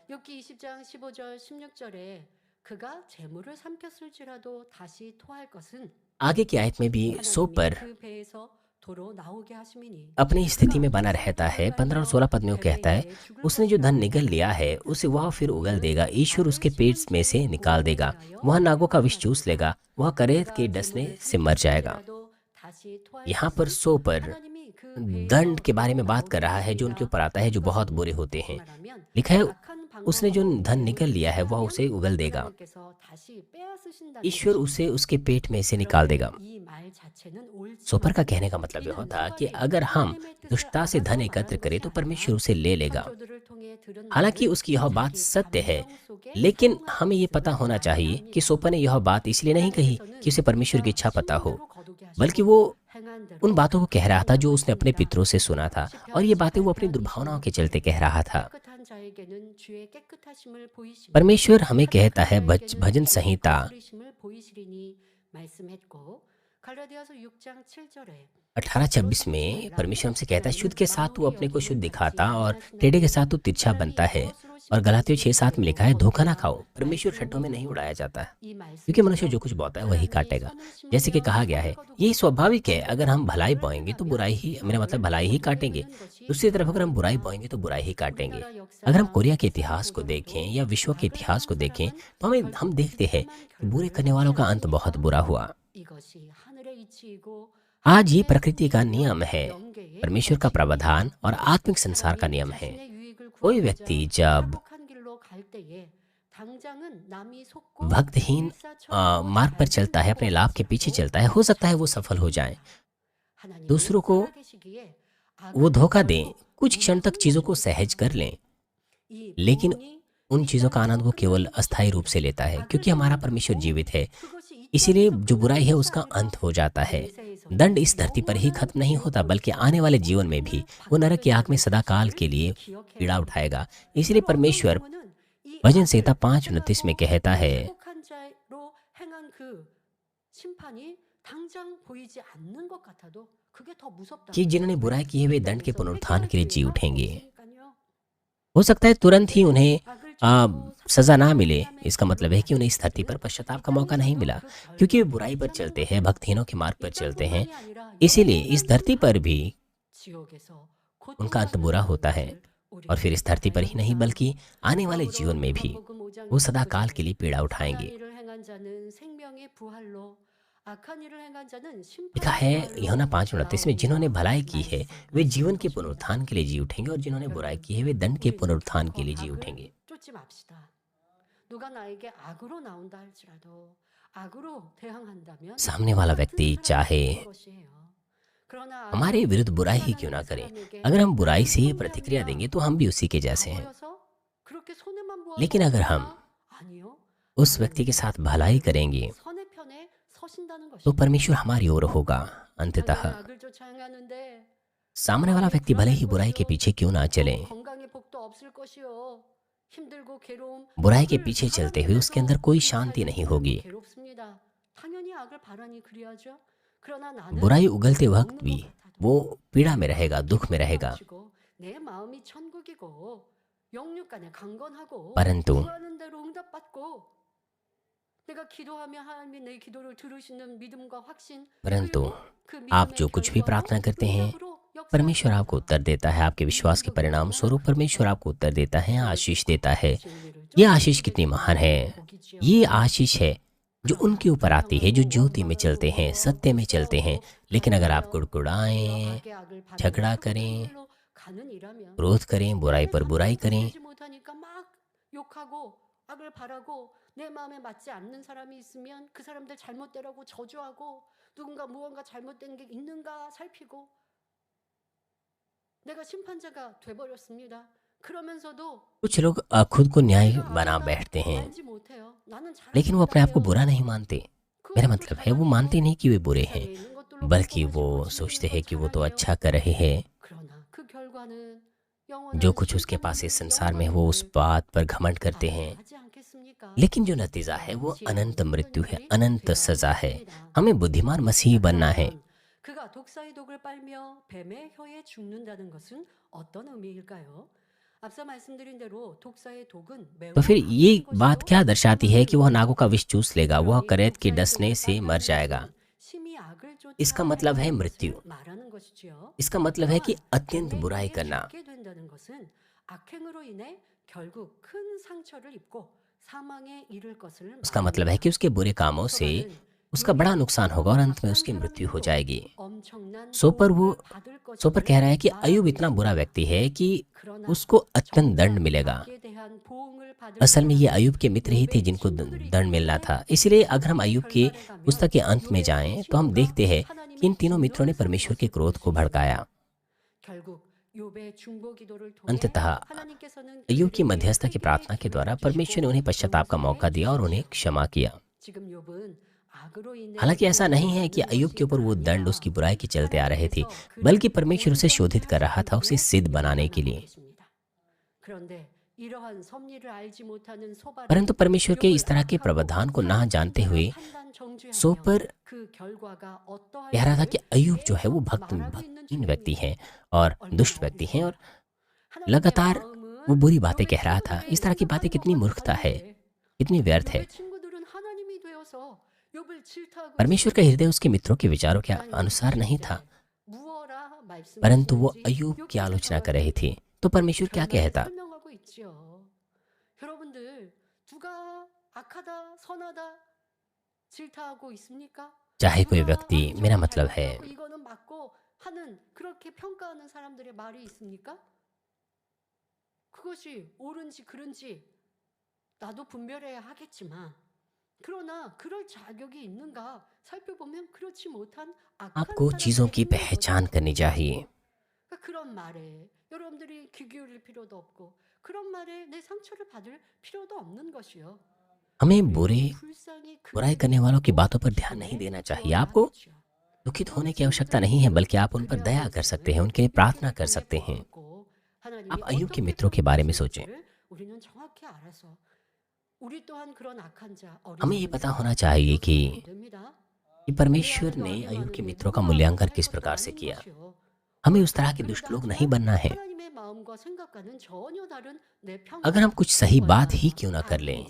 욥기 20장 15절 16절에 그가 재물을 삼켰을지라도 다시 토할 것은 आगे की आयत में भी सो 하나님이 पर 그 배에서 도로 나오게 하심이니 अपनी स्थिति में 그가 बना 그 रहता है। 생명을 15 और 갈며 16 पद में वो 배에 कहता है, 이르러 죽을 उसने जो धन 것이라 निगल लिया है 하나님이 उसे वह फिर उगल 그는 देगा। ईश्वर 악을 उसके 심은 पेट में से 죄를 निकाल 보응을 देगा। 위하여 वह नागों का विष 회복하리라. चूस लेगा, वह करेत के 그가 डसने 재물을 से मर जाएगा। 삼켰을지라도 다시 토할 यहाँ पर 것은 सो पर 하나님이 그 दंड 배에서 के बारे 도로 में बात कर 나오게 रहा है जो उनके 하심이라. ऊपर आता है, जो बहुत 이것은 बुरे होते 다시 हैं। 말하면 लिखा है, 악한 उसने जो 방법으로 धन निकल 재물을 लिया है वह 취하면 उसे उगल देगा। 하나님께서 다시 빼앗으신다는 ईश्वर 것입니다. उसे उसके पेट में से निकाल देगा। 그런데 이 말 자체는 옳지만 सोपर का कहने का मतलब यह 이는 था कि 초반에 अगर हम 하나님의 뜻을 दुष्टता से धन 알아서 एकत्र 말한 करें 것이 तो 아니라 परमेश्वर उसे ले लेगा। 선조들을 통해 들은 हालांकि 말을 उसकी यह बात 자기 सत्य है, 감정 속에 लेकिन 사용하고 हमें ये पता 있음을 होना 알아야 चाहिए कि 합니다. सोपर ने यह बात इसलिए नहीं कही कि 하나님께서는 उसे परमेश्वर की 그가 इच्छा पता हो, 신령대로 거두게 बल्कि 하시고 वो 행한 대로 उन बातों को कह रहा था जो उसने अपने 하신다고 पितरों से सुना था, और ये बातें वो अपनी दुर्भावनाओं के चलते कह रहा था। 깨끗한 자에게는 주의 깨끗하심을 보이시며 परमेश्वर हमें कहता 사직한 है 자에게는 भजन 주의 संहिता 거스리심을 보이시리니 말씀했고 갈라디아서 6장 7절에 18:26 में परमेश्वर हमसे कहता है, शुद्ध के साथ तू अपने को शुद्ध दिखाता और टेढ़े के साथ तू तिरछा बनता है। और गलातियों 6:7 में लिखा है, धोखा ना खाओ, परमेश्वर ठट्ठों में नहीं उड़ाया जाता है, क्योंकि मनुष्य जो कुछ बोता है वही काटेगा। जैसे कि कहा गया है, यही स्वाभाविक है, अगर हम भलाई बोएंगे तो बुराई ही, मेरा मतलब भलाई ही काटेंगे। दूसरी तरफ अगर हम बुराई बोएंगे तो बुराई ही काटेंगे। अगर हम कोरिया के इतिहास को देखें या विश्व के इतिहास को देखें तो हम देखते हैं कि बुरे करने वालों का अंत बहुत बुरा हुआ। आज ये प्रकृति का नियम है, परमेश्वर का प्रावधान और आत्मिक संसार का नियम है। कोई व्यक्ति जब भक्तहीन मार्ग पर चलता है, अपने लाभ के पीछे चलता है, हो सकता है वो सफल हो जाए, दूसरों को वो धोखा दें, कुछ क्षण तक चीजों को सहज कर लें, लेकिन उन चीजों का आनंद वो केवल अस्थायी रूप से लेता है, क्योंकि हमारा परमेश्वर जीवित है। इसीलिए जो बुराई है उसका अंत हो जाता है। दंड इस धरती पर ही खत्म नहीं होता, बल्कि आने वाले जीवन में भी वो नरक की आग में सदा काल के लिए पीड़ा उठाएगा। इसलिए परमेश्वर भजन संहिता 5:29 में कहता है कि जिन्होंने बुराई की है वे दंड के पुनरुत्थान के लिए जी उठेंगे। हो सकता है तुरंत ही उन्हें सजा ना मिले, इसका मतलब है कि उन्हें इस धरती पर पश्चाताप का मौका नहीं मिला, क्योंकि वे बुराई पर चलते हैं, भक्तहीनों के मार्ग पर चलते हैं। इसीलिए इस धरती पर भी उनका अंत बुरा होता है, और फिर इस धरती पर ही नहीं बल्कि आने वाले जीवन में भी वो सदा काल के लिए पीड़ा उठाएंगे। लिखा है यूहन्ना 5:29 में, जिन्होंने भलाई की है वे जीवन के पुनरुत्थान के लिए जी उठेंगे, और जिन्होंने बुराई की है वे दंड के पुनरुत्थान के लिए जी उठेंगे। सामने वाला व्यक्ति चाहे हमारे विरुद्ध बुराई ही क्यों ना करें, अगर हम बुराई से ही प्रतिक्रिया देंगे तो हम भी उसी के जैसे हैं। लेकिन अगर हम उस व्यक्ति के साथ भलाई करेंगे तो परमेश्वर हमारी ओर होगा। अंततः सामने वाला व्यक्ति भले ही बुराई के पीछे क्यों ना चले, बुराई के पीछे चलते हुए उसके अंदर कोई शांति नहीं होगी। बुराई उगलते वक्त भी वो पीड़ा में रहेगा, दुख में रहेगा। परंतु आप जो कुछ भी प्रार्थना करते हैं परमेश्वर आपको उत्तर देता है। आपके विश्वास के परिणाम स्वरूप परमेश्वर आपको उत्तर देता है, आशीष देता है। ये आशीष कितनी महान है! ये आशीष है जो उनके ऊपर आती है जो ज्योति में चलते हैं, सत्य में चलते हैं। लेकिन अगर आप कुड़कुड़ाएं, झगड़ा करें, क्रोध करें, बुराई पर बुराई करें, 내 마음에 맞지 않는 사람이 있으면 그 사람들 잘못되라고 저주하고 누군가 무언가 잘못된 게 있는가 살피고 내가 심판자가 돼버렸습니다. 그러면서도 कुछ लोग खुद को न्याय बना बैठते हैं, लेकिन वो अपने आप को बुरा नहीं मानते। मेरा मतलब है वो मानते नहीं कि वे बुरे हैं, बल्कि वो सोचते हैं कि वो तो अच्छा कर रहे हैं। जो कुछ उसके पास इस संसार में है वो उस बात पर घमंड करते हैं, लेकिन जो नतीजा है वो अनंत मृत्यु है, अनंत सजा है। हमें बुद्धिमान मसीही बनना है। तो फिर ये बात क्या दर्शाती है कि वह नागों का विष चूस लेगा, वह करेत के डसने से मर जाएगा। इसका मतलब है मृत्यु। इसका मतलब है कि अत्यंत बुराई करना। उसका मतलब है कि उसके बुरे कामों से उसका बड़ा नुकसान होगा और अंत में उसकी मृत्यु हो जाएगी। सोपर कह रहा है कि अय्यूब इतना बुरा व्यक्ति है कि उसको अत्यंत दंड मिलेगा। असल में ये अय्यूब के मित्र ही थे जिनको दंड मिलना था। इसलिए अगर हम अय्यूब के पुस्तक के अंत में जाएं तो हम देखते हैं कि इन तीनों मित्रों ने परमेश्वर के क्रोध को भड़काया। अंततः अय्यूब की मध्यस्थता की प्रार्थना के द्वारा परमेश्वर ने उन्हें पश्चाताप का मौका दिया और उन्हें क्षमा किया। हालांकि ऐसा नहीं है कि अय्यूब के ऊपर वो दंड उसकी बुराई के चलते आ रहे थे, बल्कि परमेश्वर उसे शोधित कर रहा था, उसे सिद्ध बनाने के लिए। परंतु परमेश्वर के इस तरह के प्रावधान को ना जानते हुए सोपर कह रहा था कि अय्यूब जो है वो भक्तिहीन व्यक्ति है और दुष्ट व्यक्ति है, और लगातार वो बुरी बातें कह रहा था। इस तरह की बातें कितनी मूर्खता है, कितनी व्यर्थ है। परमेश्वर का हृदय उसके मित्रों के विचारों के अनुसार नहीं था, परंतु वो अय्यूब की आलोचना कर रहे थे। तो परमेश्वर क्या कहता? चाहे कोई व्यक्ति, मेरा मतलब है आपको चीजों की पहचान करनी चाहिए। हमें बुराई करने वालों की बातों पर ध्यान नहीं देना चाहिए। आपको दुखित होने की आवश्यकता नहीं है, बल्कि आप उन पर दया कर सकते हैं, उनके लिए प्रार्थना कर सकते हैं। आप अय्यूब के मित्रों के बारे में सोचें। हमें ये पता होना चाहिए कि परमेश्वर ने अय्यूब के मित्रों का मूल्यांकन किस प्रकार से किया। हमें उस तरह के दुष्ट लोग नहीं बनना है। अगर हम कुछ सही बात ही क्यों ना कर लें,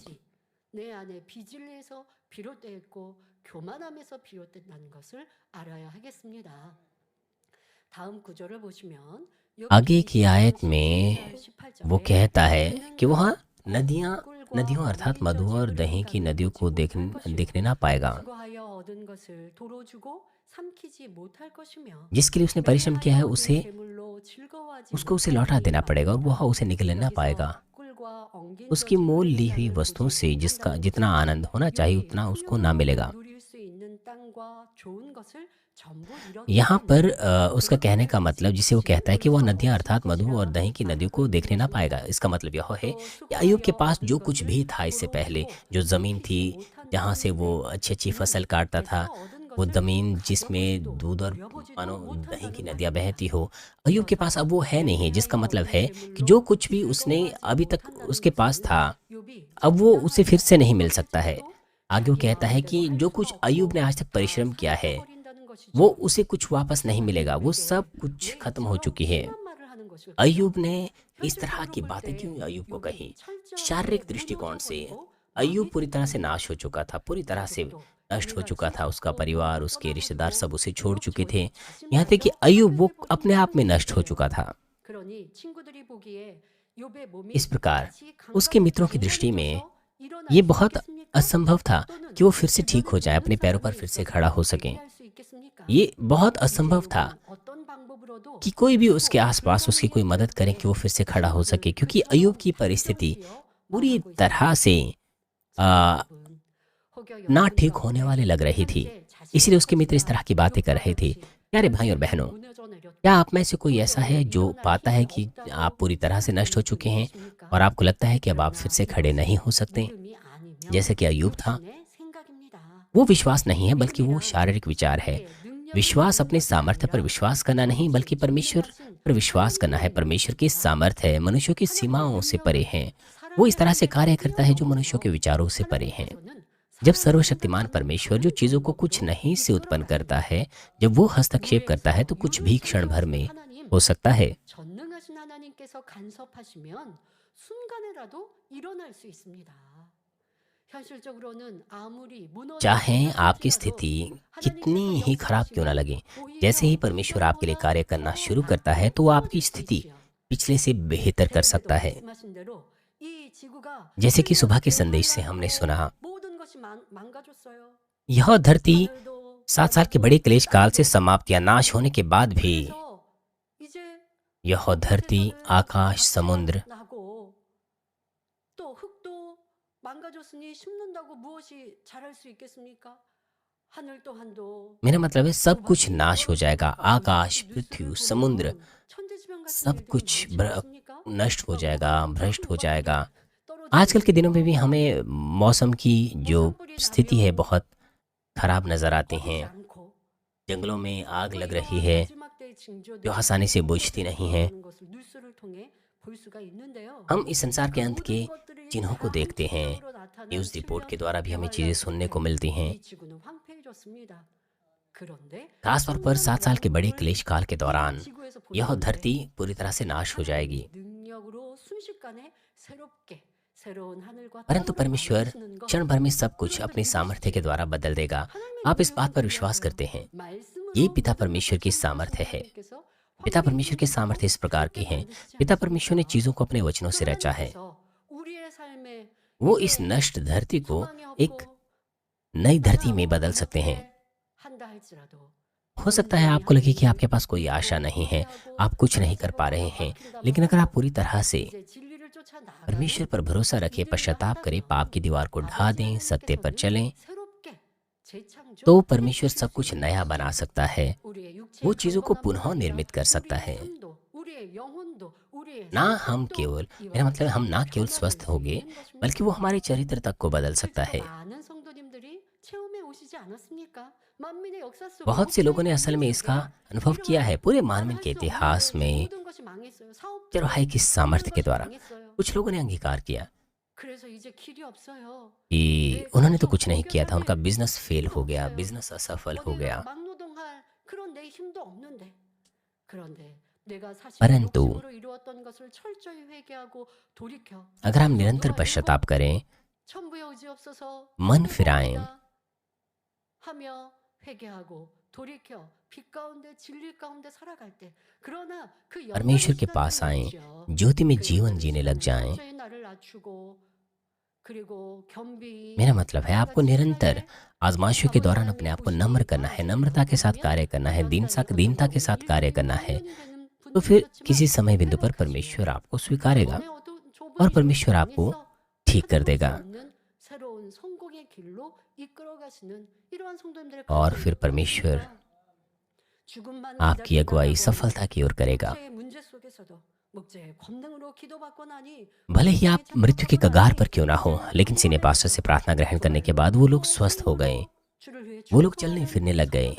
आगे की आयत में वो कहता है कि वहाँ नदियों अर्थात मधु और दही की नदियों को देखने ना पाएगा। जिसके लिए उसने परिश्रम किया है उसको उसे लौटा देना पड़ेगा, और वह उसे निगल ना पाएगा। उसकी मोल ली हुई वस्तुओं से जितना आनंद होना चाहिए उतना उसको ना मिलेगा। यहाँ पर उसका कहने का मतलब जिसे वो कहता है कि वह नदियाँ अर्थात मधु और दही की नदियों को देखने ना पाएगा। इसका मतलब यह है कि अय्यूब के पास जो कुछ भी था इससे पहले, जो ज़मीन थी जहाँ से वो अच्छी-अच्छी फसल काटता था, वो ज़मीन जिसमें दूध और मानो दही की नदियाँ बहती हो, अय्यूब के पास अब वो है नहीं। जिसका मतलब है कि जो कुछ भी उसने अभी तक उसके पास था, अब वो उसे फिर से नहीं मिल सकता है। आगे वो कहता है कि जो कुछ अय्यूब ने आज तक परिश्रम किया है, वो उसे कुछ वापस नहीं मिलेगा, वो सब कुछ खत्म हो चुकी है। अय्यूब ने इस तरह की बातें क्यों अय्यूब को कही? शारीरिक दृष्टिकोण से अय्यूब पूरी तरह से नाश हो चुका था, पूरी तरह से नष्ट हो चुका था। उसका परिवार, उसके रिश्तेदार सब उसे छोड़ चुके थे। यहाँ तक कि अय्यूब वो अपने आप में नष्ट हो चुका था। इस प्रकार उसके मित्रों की दृष्टि में ये बहुत असंभव था कि वो फिर से ठीक हो जाए, अपने पैरों पर फिर से खड़ा हो सके। ये बहुत असंभव था कि कोई भी उसके आसपास उसकी कोई मदद करे कि वो फिर से खड़ा हो सके, क्योंकि अय्यूब की परिस्थिति पूरी तरह से आ, ना ठीक होने वाली लग रही थी। इसलिए उसके मित्र इस तरह की बातें कर रहे थे। प्यारे भाई और बहनों, क्या आप में से कोई ऐसा है जो पाता है कि आप पूरी तरह से नष्ट हो चुके हैं और आपको लगता है कि अब आप फिर से खड़े नहीं हो सकते, जैसे कि अय्यूब था? वो विश्वास नहीं है, बल्कि वो शारीरिक विचार है। विश्वास अपने सामर्थ्य पर विश्वास करना नहीं, बल्कि परमेश्वर पर विश्वास करना है। परमेश्वर की सामर्थ्य मनुष्यों की सीमाओं से परे है। वो इस तरह से कार्य करता है जो मनुष्यों के विचारों से परे हैं। जब सर्वशक्तिमान परमेश्वर जो चीज़ों को कुछ नहीं से उत्पन्न करता है, जब वो हस्तक्षेप करता है तो कुछ भी क्षण भर में हो सकता है। चाहे आपकी स्थिति कितनी ही खराब क्यों ना लगे, जैसे ही परमेश्वर आपके लिए कार्य करना शुरू करता है तो वो आपकी स्थिति पिछले से बेहतर कर सकता है। जैसे कि सुबह के संदेश से हमने सुना, यह धरती 7 साल के बड़े क्लेश काल से समाप्त या नाश होने के बाद भी यह धरती, आकाश, समुद्र, मेरा मतलब है सब कुछ नाश हो जाएगा। आकाश, पृथ्वी, समुद्र, सब कुछ नष्ट हो जाएगा, भ्रष्ट हो जाएगा। आजकल के दिनों में भी हमें मौसम की जो स्थिति है बहुत खराब नज़र आती हैं। जंगलों में आग लग रही है जो आसानी से बुझती नहीं है। हम इस संसार के अंत के चिन्हों को देखते हैं। न्यूज़ रिपोर्ट के द्वारा भी हमें चीज़ें सुनने को मिलती हैं। खासतौर पर 7 साल के बड़े क्लेश काल के दौरान यह धरती पूरी तरह से नाश हो जाएगी। परंतु परमेश्वर क्षण भर में सब कुछ अपनी सामर्थ्य के द्वारा बदल देगा। आप इस बात पर विश्वास करते हैं? ये पिता परमेश्वर की सामर्थ्य है। पिता परमेश्वर की सामर्थ्य इस प्रकार की है। पिता परमेश्वर ने चीजों को अपने वचनों से रचा है। वो इस नष्ट धरती को एक नई धरती में बदल सकते हैं। हो सकता है आपको लगे कि आपके पास कोई आशा नहीं है, आप कुछ नहीं कर पा रहे हैं, लेकिन अगर आप पूरी तरह से परमेश्वर पर भरोसा रखें, पश्चाताप करें, पाप की दीवार को ढा दें, सत्य पर चलें, तो परमेश्वर सब कुछ नया बना सकता है। वो चीजों को पुनः निर्मित कर सकता है। ना हम केवल, मेरा मतलब हम ना केवल स्वस्थ होंगे, बल्कि वो हमारे चरित्र तक को बदल सकता है। बहुत से लोगों ने असल में इसका अनुभव किया है पूरे मानव के इतिहास में। चरवाहे की सामर्थ्य के द्वारा कुछ लोगों ने अंगीकार किया कि उन्होंने तो कुछ नहीं किया था, उनका बिजनेस फेल हो गया, बिजनेस असफल हो गया। परंतु अगर हम निरंतर पश्चाताप करें, मन फिराएं, परमेश्वर के पास आएं, ज्योति में जीवन जीने लग जाएं, मेरा मतलब है आपको निरंतर आजमाइशों के दौरान अपने आप को नम्र करना है, नम्रता के साथ कार्य करना है, दीनता के साथ कार्य करना है। तो फिर किसी समय बिंदु पर परमेश्वर आपको स्वीकारेगा और परमेश्वर आपको ठीक कर देगा। और फिर परमेश्वर आपकी अगुवाई सफलता की ओर करेगा। भले ही आप मृत्यु के कगार पर क्यों ना हो, लेकिन सीनियर पास्टर से प्रार्थना ग्रहण करने के बाद वो लोग स्वस्थ हो गए, वो लोग चलने फिरने लग गए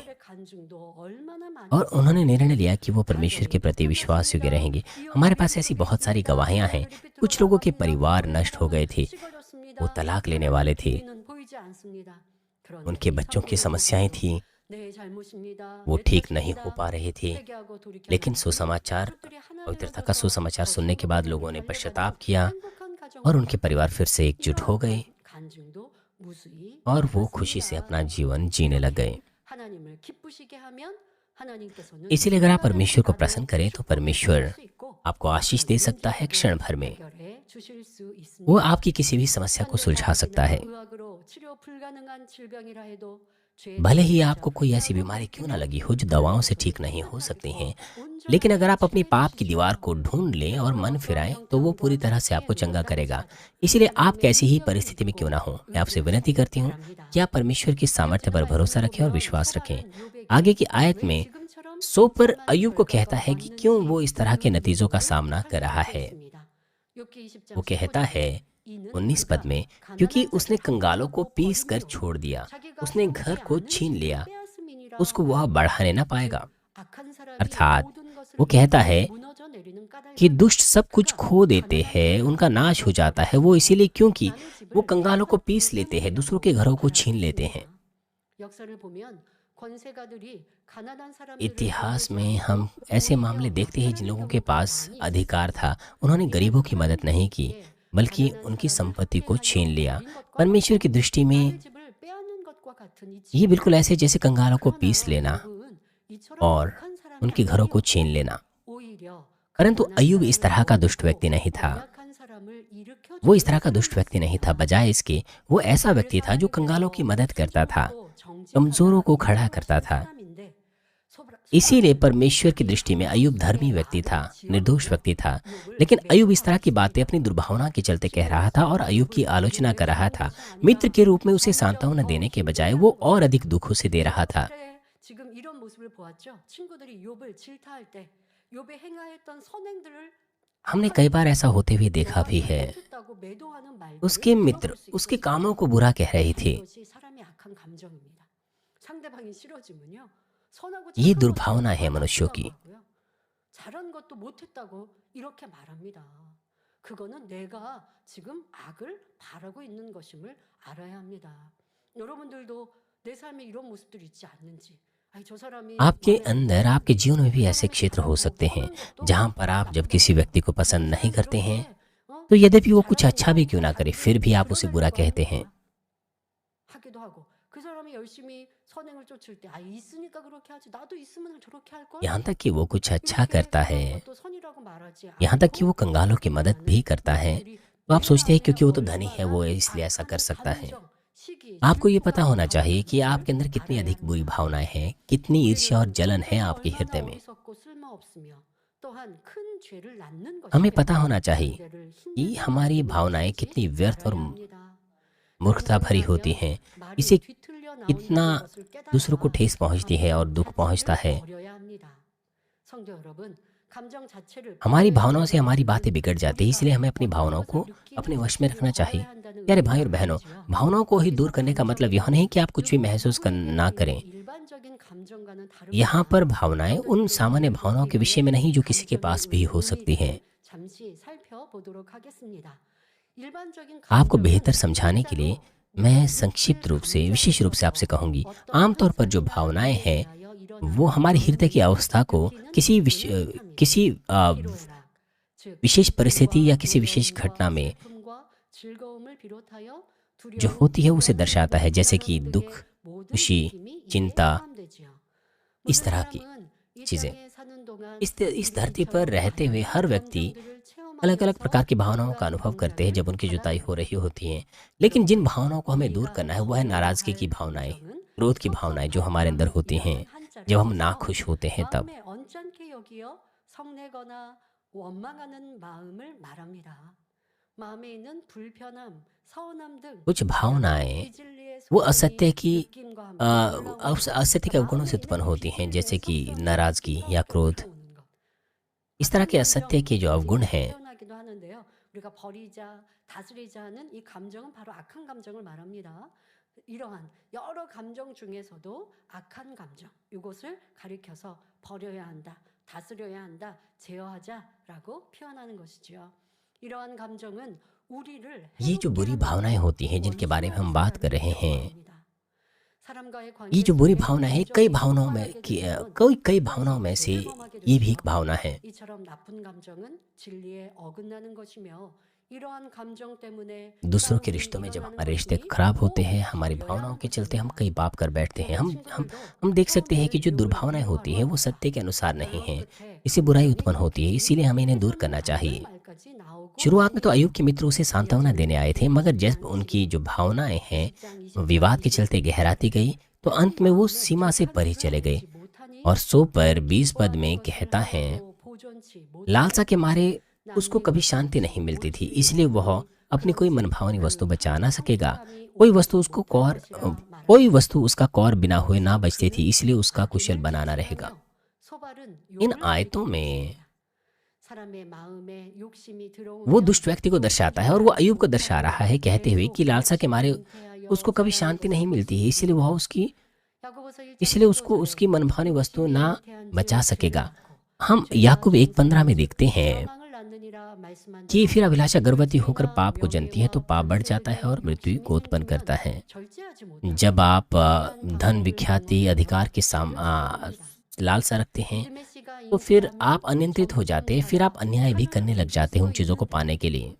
और उन्होंने निर्णय लिया कि वो परमेश्वर के प्रति विश्वास योग्य रहेंगे। हमारे पास ऐसी बहुत सारी गवाहियां हैं। कुछ लोगों के परिवार नष्ट हो गए थे, वो तलाक लेने वाले थे, उनके बच्चों की समस्याएं थी, वो ठीक नहीं हो पा रहे थे, लेकिन सुसमाचार, पवित्रता का सुसमाचार सुनने के बाद लोगों ने पश्चाताप किया और उनके परिवार फिर से एकजुट हो गए और वो खुशी से अपना जीवन जीने लग गए। इसीलिए अगर आप परमेश्वर को प्रसन्न करें तो परमेश्वर आपको आशीष दे सकता है क्षण भर में। वो आपकी किसी भी समस्या को सुलझा सकता है। भले ही आपको कोई ऐसी बीमारी क्यों ना लगी हो जो दवाओं से ठीक नहीं हो सकती हैं, लेकिन अगर आप अपनी पाप की दीवार को ढूंढ लें और मन फिराएं तो वो पूरी तरह से आपको चंगा करेगा। इसीलिए आप कैसी ही परिस्थिति में क्यों ना हो, मैं आपसे विनती करती हूँ कि आप परमेश्वर की सामर्थ्य पर भरोसा रखें और विश्वास रखें। आगे की आयत में 100 पर अय्यूब को कहता है कि क्यों वो इस तरह के नतीजों का सामना कर रहा है। वो कहता है 19 पद में, क्योंकि उसने कंगालों को पीस कर छोड़ दिया, उसने घर को छीन लिया, उसको वह बढ़ाने ना पाएगा। अर्थात वो कहता है कि दुष्ट सब कुछ खो देते हैं, उनका नाश हो जाता है वो इसीलिए क्योंकि वो कंगालों को पीस लेते हैं, दूसरों के घरों को छीन लेते हैं। इतिहास में हम ऐसे मामले देखते हैं जिन लोगों के पास अधिकार था, उन्होंने गरीबों की मदद नहीं की, बल्कि उनकी संपत्ति को छीन लिया। परमेश्वर की दृष्टि में ये बिल्कुल ऐसे जैसे कंगालों को पीस लेना और उनके घरों को छीन लेना। परंतु अय्यूब इस तरह का दुष्ट व्यक्ति नहीं था। वो इस तरह का दुष्ट व्यक्ति नहीं था, बजाय इसके वो ऐसा व्यक्ति था जो कंगालों की मदद करता था, कमजोरों को खड़ा करता था। इसीलिए परमेश्वर की दृष्टि में अय्यूब धर्मी व्यक्ति था, निर्दोष व्यक्ति था। लेकिन अय्यूब इस तरह की बातें अपनी दुर्भावना के चलते कह रहा था और अय्यूब की आलोचना कर रहा था। मित्र के रूप में उसे सांत्वना देने के बजाय वो और अधिक दुख उसे दे रहा था। हमने कई बार ऐसा होते हुए देखा भी है। उसके मित्र उसके कामों को बुरा कह रहे थे। ये दुर्भावना है मनुष्यों की। आपके अंदर, आपके जीवन में भी ऐसे क्षेत्र हो सकते हैं जहां पर आप जब किसी व्यक्ति को पसंद नहीं करते हैं तो यद्यपि वो कुछ अच्छा भी क्यों ना करे फिर भी आप उसे बुरा कहते हैं। यहाँ तक कि वो कुछ अच्छा करता है, यहाँ तक कि वो कंगालों की मदद भी करता है, तो आप सोचते हैं क्योंकि वो तो धनी है वो इसलिए ऐसा कर सकता है। आपको ये पता होना चाहिए कि आपके अंदर कितनी अधिक बुरी भावनाएं हैं, कितनी ईर्ष्या और जलन है आपके हृदय में। हमें पता होना चाहिए कि हमारी भावनाएं कितनी व्यर्थ और मूर्खता भरी होती हैं, इसे कितना दूसरों को ठेस पहुंचती है और दुख पहुंचता है। हमारी भावनाओं से हमारी बातें बिगड़ जाती है, इसलिए हमें अपनी भावनाओं को अपने वश में रखना चाहिए। प्यारे भाई और बहनों, भावनाओं को ही दूर करने का मतलब यह नहीं कि आप कुछ भी महसूस ना करें। यहाँ पर भावनाएं उन सामान्य भावनाओं के विषय में नहीं जो किसी के पास भी हो सकती हैं। आपको बेहतर समझाने के लिए मैं संक्षिप्त रूप से, विशेष रूप से आपसे कहूंगी, आमतौर पर जो भावनाएं हैं वो हमारे हृदय की अवस्था को किसी विशेष परिस्थिति या किसी विशेष घटना में जो होती है उसे दर्शाता है, जैसे कि दुख, खुशी, चिंता, इस तरह की चीजें। इस धरती पर रहते हुए हर व्यक्ति अलग अलग प्रकार की भावनाओं का अनुभव करते हैं जब उनकी जुताई हो रही होती है। लेकिन जिन भावनाओं को हमें दूर करना है वो है नाराजगी की भावनाएं, क्रोध की भावनाएं जो हमारे अंदर होती हैं जब हम नाखुश होते हैं तब। 마음에 있는 불편함, 서운함 등 कुछ भावनाएं 비진리의 वो 소동이 असत्य की 느낌과 함께 올라오는 असत्य के अवगुणों से 마음에 उत्पन्न 있는 होती हैं, 비진리의 जैसे कि 섭섭함, नाराजगी या क्रोध। 불평, 것. इस तरह 악한 के असत्य के 감정 जो अवगुण 이렇게 हैं, 표현하기도 하는데요. 우리가 버리자, 다스리자 하는 이 감정은 바로 악한 감정을 말합니다. 이러한 여러 감정 중에서도 악한 감정, 이것을 가리켜서 버려야 한다, 다스려야 한다, 제어하자라고 표현하는 것이지요. 이러한 감정은 우리를 ये जो 해롭게 बुरी 하는 भावनाएं होती हैं जिनके बारे में हम बात कर रहे हैं, 사람과의 ये 관계 जो बुरी 속에 भावना है, 감정이 폭발하게 कई 되면 कई भावनाओं 그것이 में से 죄범하게 ये भी 되지요. एक भावना है। 이처럼 나쁜 감정은 진리에 어긋나는 것이며 이러한 감정 때문에 दूसरों के 싸움이 रिश्तों में जब 일어나는 हमारे रिश्ते 것이 खराब होते 꼭 हैं, हमारी 버려야 भावनाओं 하는 के चलते हम 것입니다. कई पाप कर बैठते हैं। 교회 हम 친구들도 हम देख सकते हैं कि 처음에는 जो 욕을 दुर्भावनाएं होती हैं 미워하려 वो 합니다. सत्य के अनुसार नहीं 물론 हैं। 끝에 इससे बुराई 마음이 उत्पन्न होती है, 바뀌니 इसीलिए हमें इन्हें दूर 훼손을 करना 받는 चाहिए। 말까지 나오고 शुरुआत में तो अय्यूब के 있습니다. मित्र उसे सांत्वना देने आए थे, मगर जब उनकी जो भावनाएं हैं विवाद के चलते गहराती गई, तो अंत में वो सीमा से परे चले गए। और 100 पर 20 पद में कहता है, लालसा के मारे उसको कभी शांति नहीं मिलती थी, इसलिए वह अपनी कोई मनभावनी वस्तु बचा ना सकेगा। कोई वस्तु उसका कौर बिना हुए ना बचती थी, इसलिए उसका कुशल बनाना रहेगा। इन आयतों में वो दुष्ट व्यक्ति को दर्शाता है और वो अय्यूब को दर्शा रहा है, कहते हुए कि लालसा के मारे उसको कभी शांति नहीं मिलती है, इसलिए उसको उसकी मनभावनी वस्तु ना बचा सकेगा। हम याकूब 1:15 में देखते हैं कि फिर अभिलाषा गर्भवती होकर पाप को जनती है, तो पाप बढ़ जाता है और मृत्यु को उत्पन्न करता है। जब आप धन, विख्याति, अधिकार की लालसा रखते हैं, तो फिर आप अनियंत्रित हो जाते हैं, फिर आप अन्याय भी करने लग जाते हैं उन चीज़ों को पाने के लिए।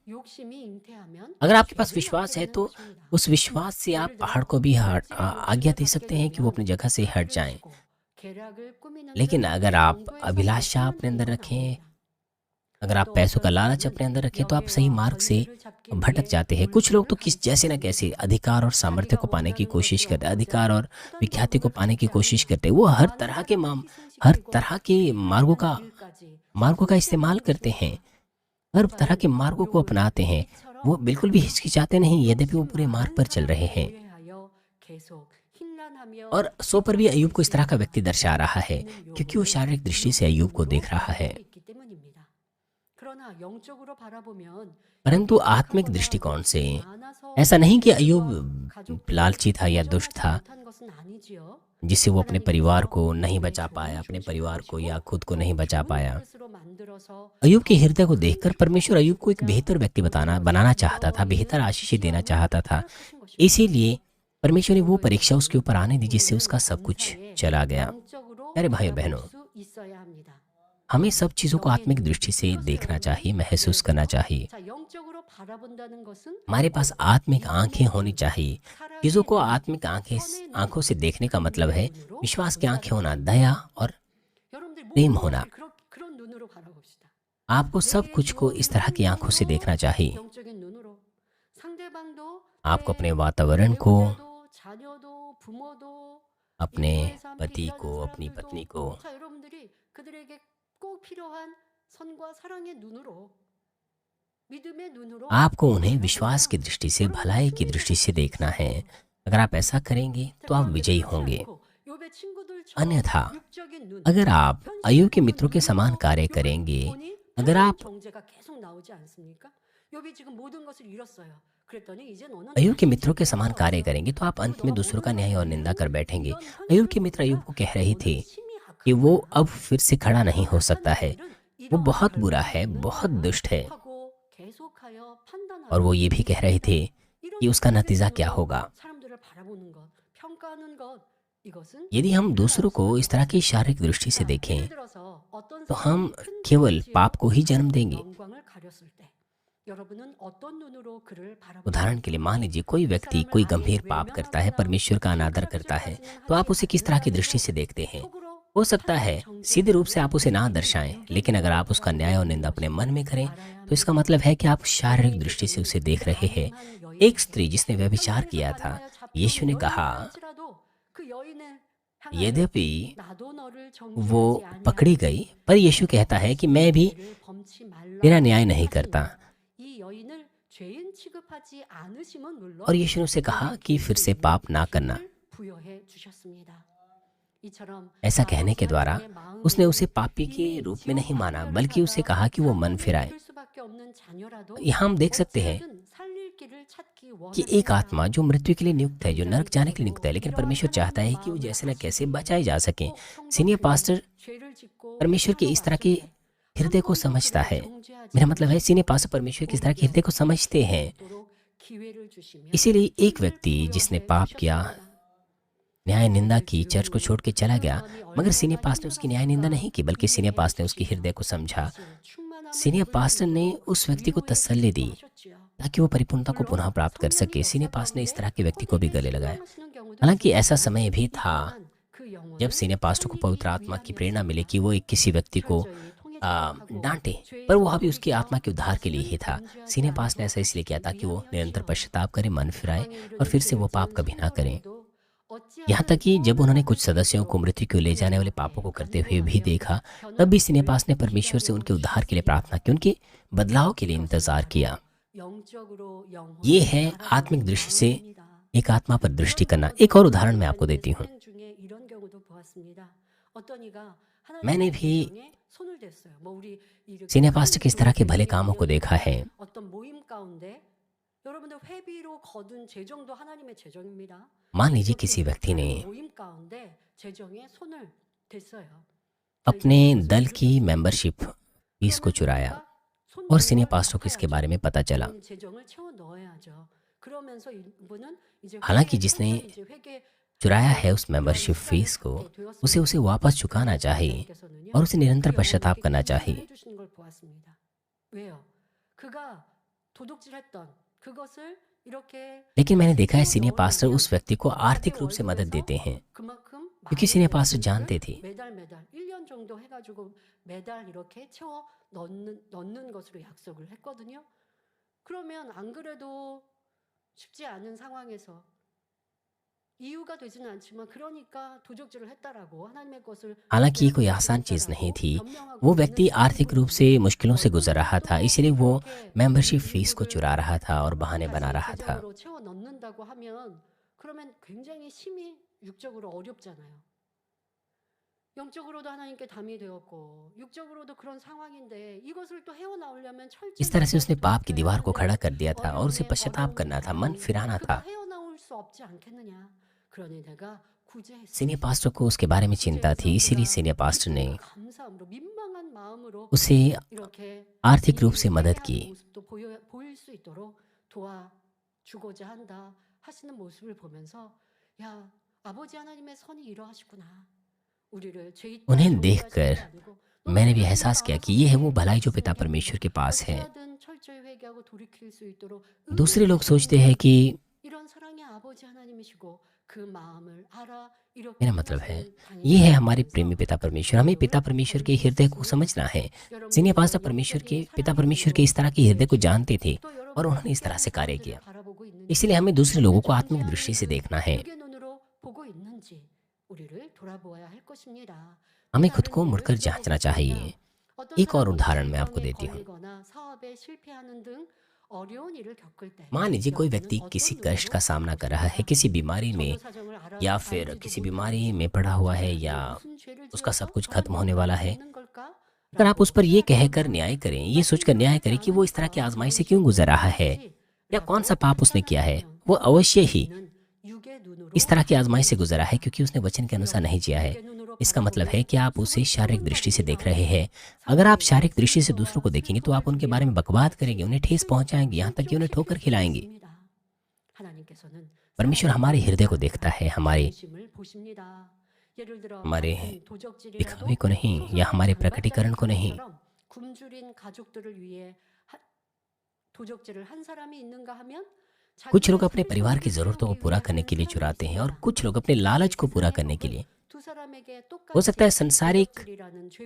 अगर आपके पास विश्वास है तो उस विश्वास से आप पहाड़ को भी आज्ञा दे सकते हैं कि वो अपनी जगह से हट जाएं। लेकिन अगर आप अभिलाषा अपने अंदर रखें, अगर आप पैसों का लालच अपने अंदर रखें, तो आप सही मार्ग से भटक जाते हैं। कुछ लोग तो किस जैसे न कैसे अधिकार और सामर्थ्य को पाने की कोशिश करते हैं, अधिकार और विख्याति को पाने की कोशिश करते हैं। वो हर तरह के मार्गों का इस्तेमाल करते हैं, हर तरह के मार्गों को अपनाते हैं। वो बिल्कुल भी हिचकिचाते नहीं, यद्यपि वो पूरे मार्ग पर चल रहे हैं। और 100 पर भी अय्यूब को इस तरह का व्यक्ति दर्शा रहा है, क्योंकि वो शारीरिक दृष्टि से अय्यूब को देख रहा है। परंतु आत्मिक दृष्टिकोण से ऐसा नहीं कि अय्यूब लालची था या दुष्ट था, जिससे वो अपने परिवार को नहीं बचा पाया, अपने परिवार को या खुद को नहीं बचा पाया। अय्यूब के हृदय को देखकर परमेश्वर अय्यूब को एक बेहतर व्यक्ति बनाना चाहता था, बेहतर आशीष देना चाहता था। इसीलिए परमेश्वर ने वो परीक्षा उसके ऊपर आने दी, जिससे उसका सब कुछ चला गया। अरे भाई और बहनों, हमें सब चीजों को आत्मिक दृष्टि से देखना चाहिए, महसूस करना चाहिए। हमारे पास आत्मिक आंखें होनी चाहिए। चीजों को आत्मिक आंखों से देखने का मतलब है विश्वास की आंखें होना, दया और प्रेम होना। आपको सब कुछ को इस तरह की आंखों से देखना चाहिए। आपको अपने वातावरण को, अपने पति को, अपनी पत्नी को, आपको उन्हें विश्वास की दृष्टि से, भलाई की दृष्टि से देखना है। अगर आप ऐसा करेंगे तो आप विजयी होंगे। अन्यथा अगर आप अय्यूब के मित्रों के समान कार्य करेंगे, अगर आप अय्यूब के मित्रों के समान कार्य करेंगे, तो आप अंत में दूसरों का न्याय और निंदा कर बैठेंगे। अय्यूब के मित्र अय्यूब को कह रहे थे कि वो अब फिर से खड़ा नहीं हो सकता है, वो बहुत बुरा है, बहुत दुष्ट है। और वो ये भी कह रहे थे कि उसका नतीजा क्या होगा। यदि हम दूसरों को इस तरह की शारीरिक दृष्टि से देखें, तो हम केवल पाप को ही जन्म देंगे। उदाहरण के लिए मान लीजिए कोई व्यक्ति कोई गंभीर पाप करता है, परमेश्वर का अनादर करता है, तो आप उसे किस तरह की दृष्टि से देखते हैं? हो सकता है सीधे रूप से आप उसे ना दर्शाएं, लेकिन अगर आप उसका न्याय और निंदा अपने मन में करें, तो इसका मतलब है कि आप शारीरिक दृष्टि से उसे देख रहे हैं। एक स्त्री जिसने व्यभिचार किया था, यीशु ने कहा, यद्यपि वो पकड़ी गई, पर यीशु कहता है कि मैं भी तेरा न्याय नहीं करता। 죄인 취급하지 않으심은 물론 और यीशु ने उसे कहा कि फिर से पाप ना करना। 힘을 부여해 주셨습니다. 이처럼 ऐसा कहने के 아버지 द्वारा 하나님의 마음이 उसने उसे पापी के 이미 रूप में नहीं 지옥 माना, 방패를 बल्कि उसे 받아 कहा कि वो मन 사망에 फिराए। 이를 수밖에 없는 자녀라도 यहाँ हम देख सकते हैं 어찌하든 살릴 길을 찾기 कि एक 원하십니다. आत्मा जो मृत्यु के लिए नियुक्त है, जो नरक जाने के लिए नियुक्त है, लेकिन परमेश्वर चाहता है कि वो जैसे न कैसे बचाए जा सके। 꼭 सीनियर 성도들이 पास्टर 죄를 짓고 परमेश्वर के इस तरह के 돌아왔을 때 हृदय को 한 번도 समझता 그를 है। 정죄하지 मेरा मतलब है 않으시고 सीनियर पास्टर परमेश्वर के इस तरह के हृदय को समझते हैं। 있도록 기회를 주시며 इसीलिए एक 힘을 व्यक्ति जिसने 부여해 पाप किया, 주셨습니다. न्याय निंदा की, चर्च को छोड़ के चला गया, मगर सीनियर पास्टर ने उसकी न्याय निंदा नहीं की, बल्कि सीनियर पास्टर ने उसके हृदय को समझा। सीनियर पास्टर ने उस व्यक्ति को तसल्ली दी ताकि वो परिपूर्णता को पुनः प्राप्त कर सके। सीनियर पास्टर ने इस तरह के व्यक्ति को भी गले लगाया। हालांकि ऐसा समय भी था जब सीनियर पास्टर को पवित्र आत्मा की प्रेरणा मिली कि वो एक किसी व्यक्ति को डांटे, पर वो अभी उसकी आत्मा के उद्धार के लिए ही था। सीनियर पास्टर ने ऐसा इसलिए किया ताकि वो निरंतर पश्चाताप करे, मन फिराए और फिर से वो पाप कभी ना करें। यहाँ तक कि जब उन्होंने कुछ सदस्यों को मृत्यु को ले जाने वाले पापों को करते हुए भी देखा, तब भी सीनियर पास्टर ने परमेश्वर से उनके उद्धार के लिए प्रार्थना की, उनके बदलाव के लिए इंतजार किया। ये है आत्मिक दृष्टि से एक आत्मा पर दृष्टि करना। एक और उदाहरण मैं आपको देती हूँ। मैंने भी सीनियर पास्टर के इस तरह के भले कामों को देखा है। मान लीजिए किसी व्यक्ति ने अपने दल की मेंबरशिप फीस को चुराया और सीनियर पास्टर को इसके बारे में पता चला। हालांकि जिसने चुराया है उस मेंबरशिप फीस को, उसे वापस चुकाना चाहिए और उसे निरंतर पश्चाताप करना चाहिए। लेकिन मैंने देखा है सीनियर पास्टर उस व्यक्ति को आर्थिक रूप से मदद देते हैं, क्योंकि सीनियर पास्टर जानते थे 넣는 것으로 약속을 했거든요. 그러면 안 그래도 쉽지 않은 상황에서 이유가 되지는 않지만 그러니까 도적질을 했다라고 하나님의 것을 हालांकि ये कोई आसान चीज़ नहीं थी। वो व्यक्ति आर्थिक रूप से मुश्किलों से गुजर रहा था, इसलिए वो मेंबरशिप फीस को चुरा रहा था और बहाने बना रहा था। 채워 넣는다고 하면 그러면 굉장히 심히 육적으로 어렵잖아요. 영적으로도 하나님께 담이 되었고 육적으로도 그런 상황인데 이것을 또 헤어 나오려면 इस तरह से उसने पाप की दीवार को खड़ा कर दिया था और उसे पश्चाताप करना था, मन फिराना था। 헤어 나올 수 없지 않겠느냐. 그러니 내가 구제했어. सीनियर पास्टर को उसके बारे में चिंता थी, इसीलिए सीनियर पास्टर ने 감사함으로 민망한 마음으로 उसे 이렇게 आर्थिक रूप से मदद की। 모습도 보일 수 있도록 도와주고자 한다 하시는 모습을 보면서 야 아버지 하나님의 선이 이러하시구나. उन्हें देखकर मैंने भी एहसास किया कि ये है वो भलाई जो पिता परमेश्वर के पास है। दूसरे लोग सोचते हैं कि मेरा मतलब है ये है हमारे प्रेमी पिता परमेश्वर, हमें पिता परमेश्वर के हृदय को समझना है। सीनियर पास्टर परमेश्वर के पिता परमेश्वर के इस तरह के हृदय को जानते थे और उन्होंने इस तरह से कार्य किया। इसलिए हमें दूसरे लोगों को आत्मिक दृष्टि से देखना है। हमें खुद को मुड़कर जांचना चाहिए। एक और उदाहरण मैं आपको देती हूँ। मान लीजिए कोई व्यक्ति किसी कष्ट का सामना कर रहा है, किसी बीमारी में या फिर किसी बीमारी में पड़ा हुआ है या उसका सब कुछ खत्म होने वाला है। अगर आप उस पर ये कहकर न्याय करें, ये सोचकर न्याय करें कि वो इस तरह की आजमाइश से क्यों गुजर रहा है या कौन सा पाप उसने किया है, वो अवश्य ही इस तरह की आजमाइश से गुजरा है क्योंकि उसने वचन के अनुसार नहीं जिया है। इसका मतलब है कि आप उसे शारीरिक दृष्टि से देख रहे हैं। अगर आप शारीरिक दृष्टि से दूसरों को देखेंगे तो आप उनके बारे में बकवाद करेंगे, उन्हें ठेस पहुंचाएंगे, यहाँ तक कि उन्हें ठोकर खिलाएंगे। परमेश्वर हमारे हृदय को देखता है, हमारे दिखावे को नहीं या हमारे प्रकटीकरण को नहीं। कुछ लोग अपने परिवार की जरूरतों को पूरा करने के लिए चुराते हैं और कुछ लोग अपने लालच को पूरा करने के लिए। हो सकता है संसारिक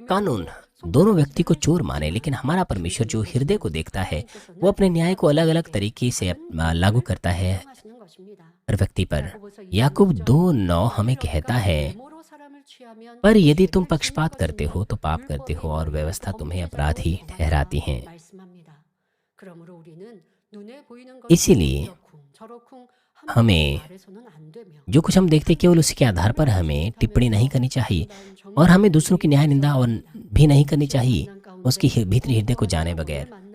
कानून दोनों व्यक्ति को चोर माने, लेकिन हमारा परमेश्वर जो हृदय को देखता है वो अपने न्याय को अलग अलग तरीके से लागू करता है हर व्यक्ति पर। याकूब 2:9 हमें कहता है, पर यदि तुम पक्षपात करते हो तो पाप करते हो और व्यवस्था तुम्हें अपराधी ठहराती है। इसीलिए हमें जो कुछ हम देखते केवल उसी के आधार पर हमें टिप्पणी नहीं करनी चाहिए और हमें दूसरों की न्याय निंदा और भी नहीं करनी चाहिए उसकी भीतरी हृदय को जाने बगैर।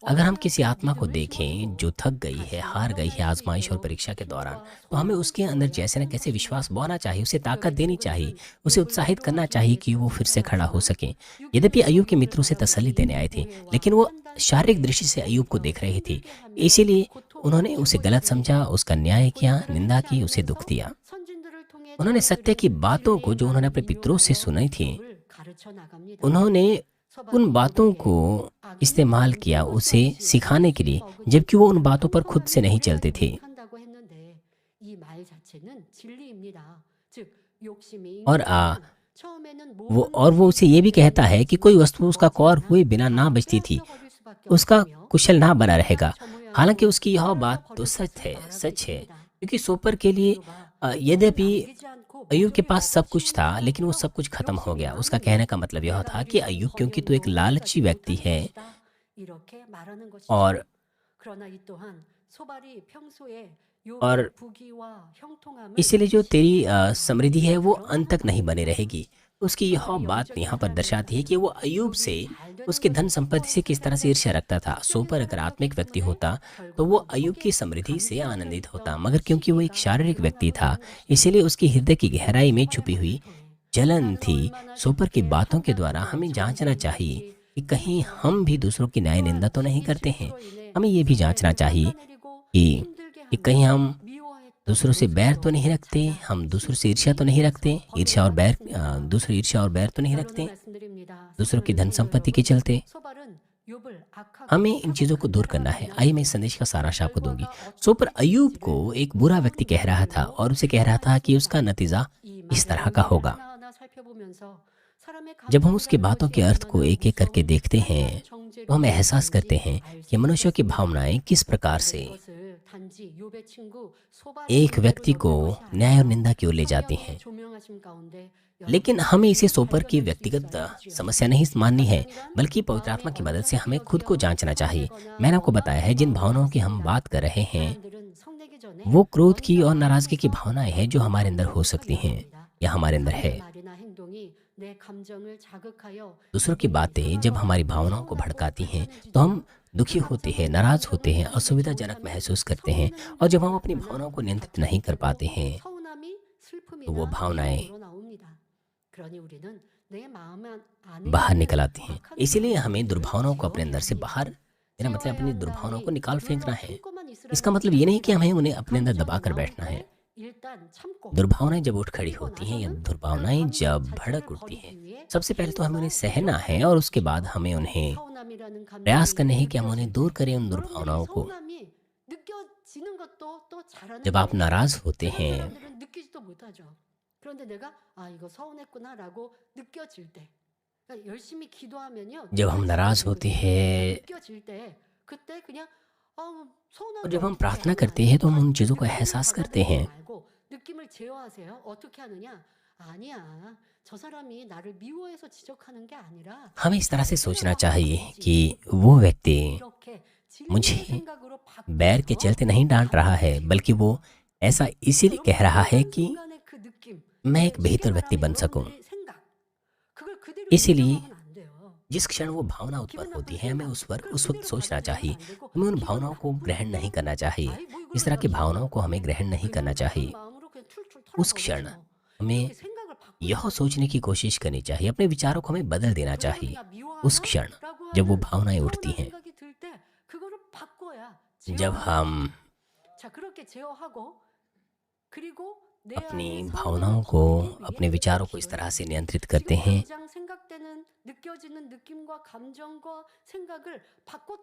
अगर हम किसी आत्मा को देखें जो थक गई है, हार गई है आजमाइश और परीक्षा के दौरान, तो हमें उसके अंदर जैसे न कैसे विश्वास बोना चाहिए, उसे ताकत देनी चाहिए, उसे उत्साहित करना चाहिए कि वो फिर से खड़ा हो सके। यद्यपि अय्यूब के मित्र उसे तसल्ली देने आए थे, लेकिन वो शारीरिक दृष्टि से अय्यूब को देख रहे थे, इसीलिए उन्होंने उसे गलत समझा, उसका न्याय किया, निंदा की, उसे दुख दिया। उन्होंने सत्य की बातों को जो उन्होंने अपने पितरों से सुनी थी, उन्होंने उन बातों को इस्तेमाल किया उसे सिखाने के लिए, जबकि वो उन बातों पर खुद से नहीं चलते थे। और वो उसे ये भी कहता है कि कोई वस्तु उसका कौर हुए बिना ना बचती थी, उसका कुशल ना बना रहेगा। हालांकि उसकी यह बात तो सच है, क्योंकि सोपर के लिए यद्यपि अय्यूब के पास सब कुछ था, लेकिन वो सब कुछ खत्म हो गया। उसका कहने का मतलब यह था कि अय्यूब, क्योंकि तू एक लालची व्यक्ति है और इसलिए जो तेरी समृद्धि है वो अंत तक नहीं बनी रहेगी। उसकी यह बात यहाँ पर दर्शाती है कि वो अय्यूब से, उसके धन संपत्ति से किस तरह से ईर्ष्या रखता था। सोपर अगर आत्मिक व्यक्ति होता तो वो अय्यूब की समृद्धि से आनंदित होता, मगर क्योंकि वो एक शारीरिक व्यक्ति था, इसीलिए उसकी हृदय की गहराई में छुपी हुई जलन थी। सोपर की बातों के द्वारा हमें जांचना चाहिए कि कहीं हम भी दूसरों की न्याय निंदा तो नहीं करते हैं। हमें ये भी जांचना चाहिए कि कहीं हम दूसरों से बैर तो नहीं रखते, हम दूसरों से ईर्ष्या तो नहीं रखते, ईर्ष्या और बैर तो नहीं रखते दूसरों की धन संपत्ति के चलते। हमें इन चीजों को दूर करना है। आइए मैं इस संदेश का सारांश आपको दूंगी। सोपर अय्यूब को एक बुरा व्यक्ति कह रहा था और उसे कह रहा था कि उसका नतीजा इस तरह का होगा। जब हम उसकी बातों के अर्थ को एक एक करके देखते हैं तो हम एहसास करते हैं कि मनुष्य की भावनाएं किस प्रकार से एक व्यक्ति को न्याय और निंदा की ओर ले जाती हैं। लेकिन हमें इसे सोपर की व्यक्तिगत समस्या नहीं माननी है, बल्कि पवित्र आत्मा की मदद से हमें खुद को जांचना चाहिए। मैंने आपको बताया है जिन भावनाओं की हम बात कर रहे हैं वो क्रोध की और नाराजगी की भावनाएं हैं जो हमारे अंदर हो सकती हैं या हमारे अंदर है। दूसरों की बातें जब हमारी भावनाओं को भड़काती हैं तो हम दुखी होते हैं, नाराज होते हैं, असुविधाजनक महसूस करते हैं, और जब हम अपनी भावनाओं को नियंत्रित नहीं कर पाते हैं तो वो भावनाएं बाहर निकल आती हैं। इसीलिए हमें दुर्भावनाओं को अपने अंदर से बाहर, मेरा मतलब अपनी दुर्भावनाओं को निकाल फेंकना है। इसका मतलब ये नहीं कि हमें उन्हें अपने अंदर दबा कर बैठना है। दुर्भावनाएं जब उठ खड़ी होती हैं या दुर्भावनाएं जब भड़क उठती हैं, सबसे पहले तो हमें उन्हें सहना है और उसके बाद हमें उन्हें प्रयास करने हैं कि हम उन्हें दूर करें, उन दुर्भावनाओं को। जब आप नाराज होते हैं, जब हम नाराज होते हैं और जब हम प्रार्थना करते हैं तो हम उन चीजों को एहसास करते हैं। हमें इस तरह से सोचना चाहिए कि वो व्यक्ति मुझे बैर के चलते नहीं डांट रहा है, बल्कि वो ऐसा इसीलिए कह रहा है कि मैं एक बेहतर व्यक्ति बन सकूं। इसीलिए जिस क्षण वो भावना उत्पन्न होती है हमें उस वक्त सोचना चाहिए, हमें उन भावनाओं को ग्रहण नहीं करना चाहिए। इस तरह की भावनाओं को हमें ग्रहण नहीं करना चाहिए। उस क्षण हमें यह सोचने की कोशिश करनी चाहिए, अपने विचारों को हमें बदल देना चाहिए। उस क्षण जब वो भावनाएं उठती हैं, जब हम अपनी भावनाओं को, अपने विचारों को इस तरह से नियंत्रित करते हैं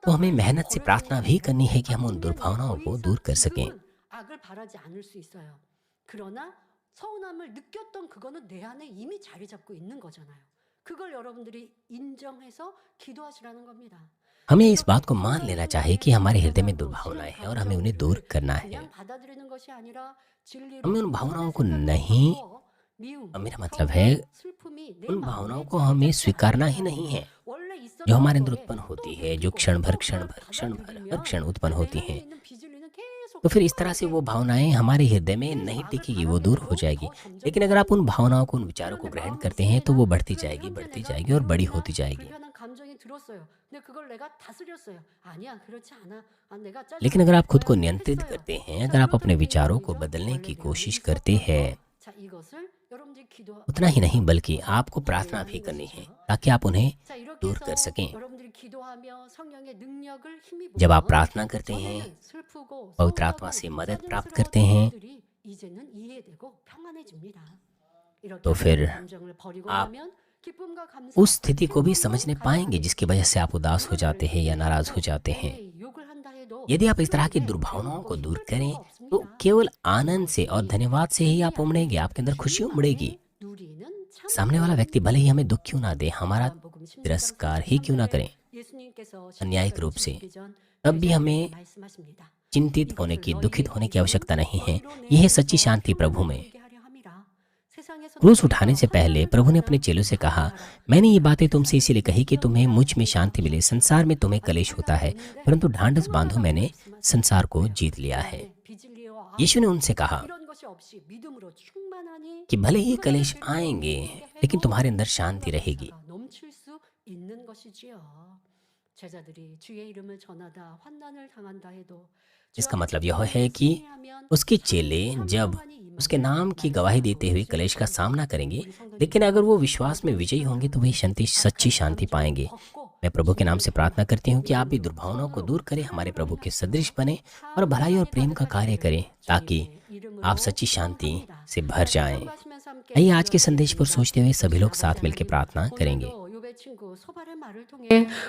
तो हमें मेहनत से प्रार्थना भी करनी है कि हम उन दुर्भावनाओं को दूर कर सकें। हमें इस बात को मान लेना चाहिए कि हमारे हृदय में दुर्भावनाएं हैं और हमें उन्हें दूर करना है। हमें उन भावनाओं को नहीं मेरा मतलब है उन भावनाओं को हमें स्वीकारना ही नहीं है जो हमारे अंदर उत्पन्न होती है, जो क्षण भर हर क्षण उत्पन्न होती हैं। तो फिर इस तरह से वो भावनाएं हमारे हृदय में नहीं टिकेगी, वो दूर हो जाएगी। लेकिन अगर आप उन भावनाओं को, उन विचारों को ग्रहण करते हैं तो वो बढ़ती जाएगी और बड़ी होती जाएगी। लेकिन अगर आप खुद को नियंत्रित करते हैं, अगर आप अपने विचारों को बदलने की कोशिश करते हैं, उतना ही नहीं बल्कि आपको प्रार्थना भी करनी है ताकि आप उन्हें दूर कर सकें। जब आप प्रार्थना करते हैं, पवित्र आत्मा से मदद प्राप्त करते हैं, तो फिर आप उस स्थिति को भी समझने पाएंगे जिसकी वजह से आप उदास हो जाते हैं या नाराज हो जाते हैं। यदि आप इस तरह की दुर्भावनाओं को दूर करें तो केवल आनंद से और धन्यवाद से ही आप उमड़ेंगे, आपके अंदर खुशी उमड़ेगी। सामने वाला व्यक्ति भले ही हमें दुख क्यों ना दे, हमारा तिरस्कार ही क्यों ना करें अन्यायिक रूप से, तब भी हमें चिंतित होने की, दुखित होने की आवश्यकता नहीं है। यह है सच्ची शांति प्रभु में। क्रूस उठाने से पहले प्रभु ने अपने चेलों से कहा, मैंने ये बातें तुमसे इसीलिए कही कि तुम्हें मुझ में शांति मिले। संसार में तुम्हें कलेश होता है, परंतु ढांढस बांधो, मैंने संसार को जीत लिया है। यीशु ने उनसे कहा कि भले ही कलेश आएंगे लेकिन तुम्हारे अंदर शांति रहेगी। इसका मतलब यह है कि उसके चेले जब उसके नाम की गवाही देते हुए कलेश का सामना करेंगे, लेकिन अगर वो विश्वास में विजयी होंगे तो वही सच्ची शांति पाएंगे। मैं प्रभु के नाम से प्रार्थना करती हूँ कि आप भी दुर्भावनाओं को दूर करें, हमारे प्रभु के सदृश बने और भलाई और प्रेम का कार्य करें ताकि आप सच्ची शांति से भर जाएं। आइए आज के संदेश पर सोचते हुए सभी लोग साथ मिलकर प्रार्थना करेंगे।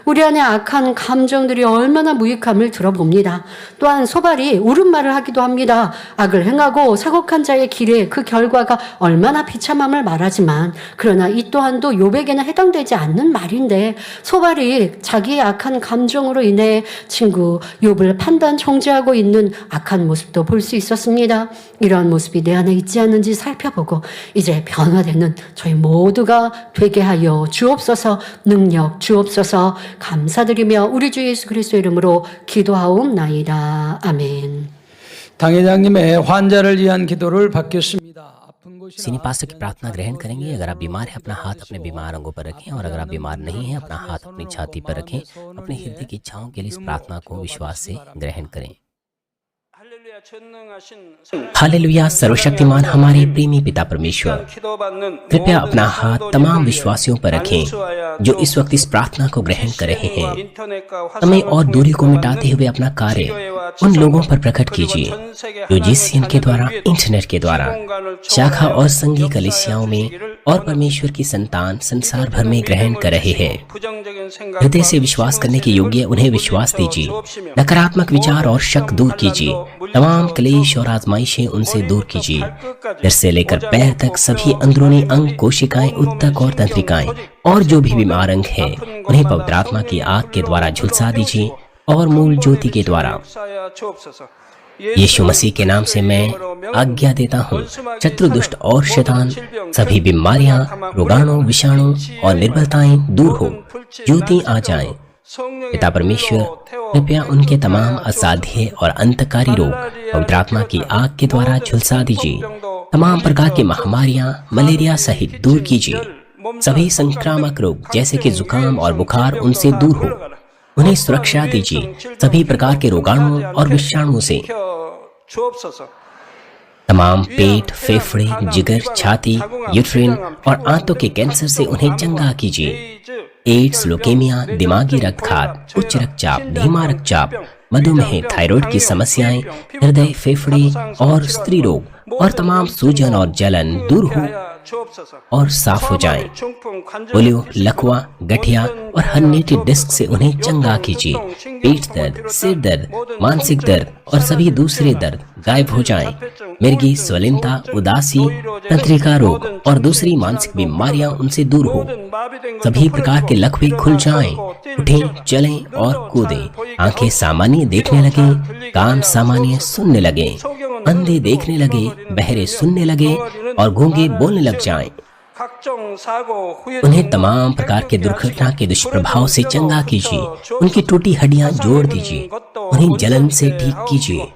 우리 안에 악한 감정들이 얼마나 무익함을 들어봅니다. 또한 소발이 옳은 말을 하기도 합니다. 악을 행하고 사곡한 자의 길에 그 결과가 얼마나 비참함을 말하지만, 그러나 이 또한도 욥에게는 해당되지 않는 말인데, 소발이 자기의 악한 감정으로 인해 친구 욥을 판단 정죄하고 있는 악한 모습도 볼 수 있었습니다. 이러한 모습이 내 안에 있지 않는지 살펴보고 이제 변화되는 저희 모두가 되게 하여 주옵소서. 능력 주옵소서. 감사드리며 우리 주 예수 그리스도의 이름으로 기도하옵나이다. 아멘. 당회장님의 환자를 위한 기도를 받겠습니다. 아픈 곳이 सीनी पास्टर की प्रार्थना ग्रहण करेंगे। अगर आप बीमार हैं अपना हाथ अपने बीमार अंगों पर रखें, और अगर आप बीमार नहीं हैं अपना हाथ अपनी छाती पर रखें। अपने हृदय की इच्छाओं के लिए इस प्रार्थना को विश्वास से ग्रहण करें। हालेलुया। सर्वशक्तिमान हमारे प्रेमी पिता परमेश्वर, कृपया अपना हाथ तमाम विश्वासियों पर रखें जो इस वक्त इस प्रार्थना को ग्रहण कर रहे हैं। समय और दूरी को मिटाते हुए अपना कार्य उन लोगों पर प्रकट कीजिए जो GCN के द्वारा, इंटरनेट के द्वारा, शाखा और संघीय कलीसियाओं में और परमेश्वर की संतान संसार भर में ग्रहण कर रहे हैं। हृदय से विश्वास करने के योग्य उन्हें विश्वास दीजिए। नकारात्मक विचार और शक दूर कीजिए। तमाम क्लेश और आजमाइशें उनसे दूर कीजिए। सिर से लेकर पैर तक सभी अंदरूनी अंग, कोशिकाएं, उत्तक और तंत्रिकाएं और जो भी बीमार अंग है उन्हें पवित्र आत्मा की आग के द्वारा झुलसा दीजिए और मूल ज्योति के द्वारा। यीशु मसीह के नाम से मैं आज्ञा देता हूँ, शत्रु, दुष्ट और शैतान, सभी बीमारियां, रोगाणु, विषाणु और निर्बलताएं दूर हो, ज्योति आ जाएं। पिता परमेश्वर, कृपया उनके तमाम असाध्य और अंतकारी रोग पवित्र आत्मा की आग के द्वारा झुलसा दीजिए। तमाम प्रकार की महामारियां, मलेरिया सहित दूर कीजिए। सभी संक्रामक रोग जैसे कि जुकाम और बुखार उनसे दूर हो, उन्हें सुरक्षा दीजिए। सभी प्रकार के रोगाणु और विषाणुओं से, तमाम पेट, फेफड़े, जिगर, छाती, यूट्रिन और आंतों के कैंसर से उन्हें चंगा कीजिए। एड्स, लुकेमिया, दिमागी रक्तघात, उच्च रक्तचाप, धीमा रक्तचाप, मधुमेह, थायराइड की समस्याएं, हृदय, फेफड़े और स्त्री रोग और तमाम सूजन और जलन दूर हो और साफ हो जाएं। पोलियो, लकवा, गठिया और हर्निएटेड डिस्क से उन्हें चंगा कीजिए। पेट दर्द, सिर दर्द, मानसिक दर्द और सभी दूसरे दर्द गायब हो जाएं। मिर्गी, स्वलिनता, उदासी, तंत्रिका रोग और दूसरी मानसिक बीमारियां उनसे दूर हो। सभी प्रकार के लकवे खुल जाएं। उठें, चलें और कूदें। आंखें सामान्य देखने लगें, कान सामान्य सुनने लगें। अंधे देखने लगे, बहरे सुनने लगे और गूंगे बोलने लग जाएं। उन्हें तमाम प्रकार के दुर्घटना के दुष्प्रभाव से चंगा कीजिए, उनकी टूटी हड्डियां जोड़ दीजिए, उन्हें जलन से ठीक कीजिए।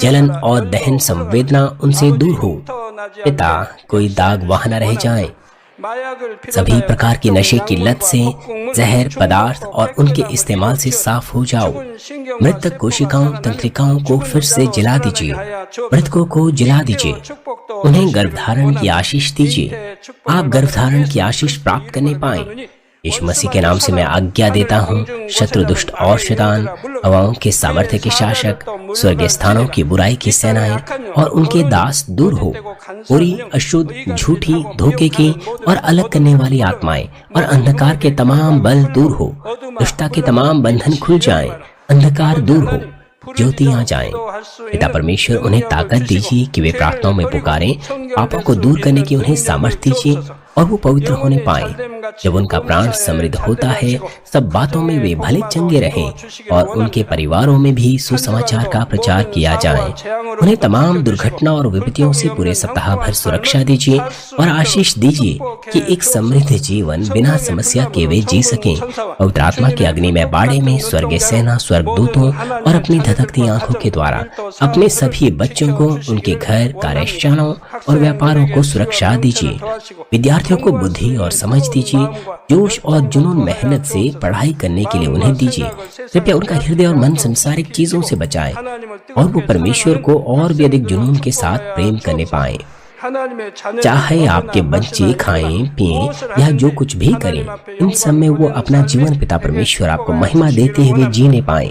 जलन और दहन संवेदना उनसे दूर हो। पिता, कोई दाग वहां न रह जाए। सभी प्रकार की नशे की लत से, जहर पदार्थ और उनके इस्तेमाल से साफ हो जाओ। मृतक कोशिकाओं तंत्रिकाओं को फिर से जला दीजिए, मृतकों को जला दीजिए। उन्हें गर्भधारण की आशीष दीजिए। आप गर्भधारण की आशीष प्राप्त करने पाएं। यीशु मसीह के नाम से मैं आज्ञा देता हूँ, शत्रु दुष्ट और शैतान, हवाओं के सामर्थ्य के शासक, स्वर्गीय स्थानों की बुराई की सेनाएं और उनके दास दूर हो। बुरी, अशुद्ध, झूठी, धोखे की और अलग करने वाली आत्माएं और अंधकार के तमाम बल दूर हो। दुष्टता के तमाम बंधन खुल जाएं, अंधकार दूर हो, ज्योति आ जाए। पिता परमेश्वर, उन्हें ताकत दीजिए कि वे प्रार्थनाओं में पुकारें। पापों को दूर करने की उन्हें सामर्थ्य दीजिए और वो पवित्र होने पाए। जब उनका प्राण समृद्ध होता है, सब बातों में वे भले चंगे रहें और उनके परिवारों में भी सुसमाचार का प्रचार किया जाए। उन्हें तमाम दुर्घटना और विपत्तियों से पूरे सप्ताह भर सुरक्षा दीजिए और आशीष दीजिए कि एक समृद्ध जीवन बिना समस्या के वे जी सकें। पवित्र आत्मा के अग्नि में बाड़े में स्वर्गीय सेना, स्वर्गदूतों और अपनी धधकती आंखों के द्वारा अपने सभी बच्चों को, उनके घर, कार्यशालाओं और व्यापारों को सुरक्षा दीजिए। विद्यार्थियों को बुद्धि और समझ दीजिए। जोश और जुनून मेहनत से पढ़ाई करने के लिए उन्हें दीजिए। कृपया उनका हृदय और मन संसारिक चीजों से बचाएं और वो परमेश्वर को और भी अधिक जुनून के साथ प्रेम करने पाएं। चाहे आपके बच्चे खाएं, पिएं या जो कुछ भी करें, इन सब में वो अपना जीवन पिता परमेश्वर आपको महिमा देते हुए जीने पाएं।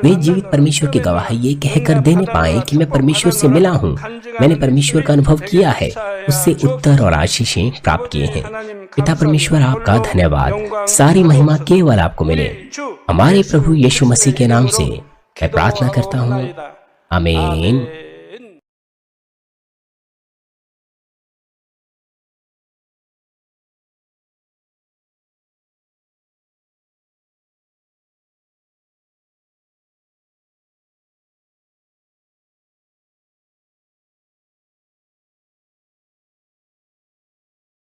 वे जीवित परमेश्वर की गवाही ये कहकर देने पाएं कि मैं परमेश्वर से मिला हूँ, मैंने परमेश्वर का अनुभव किया है, उससे उत्तर और आशीषें प्राप्त किए हैं। पिता परमेश्वर, आपका धन्यवाद। सारी महिमा केवल आपको मिले। हमारे प्रभु यीशु मसीह के नाम से मैं प्रार्थना करता हूँ, आमीन।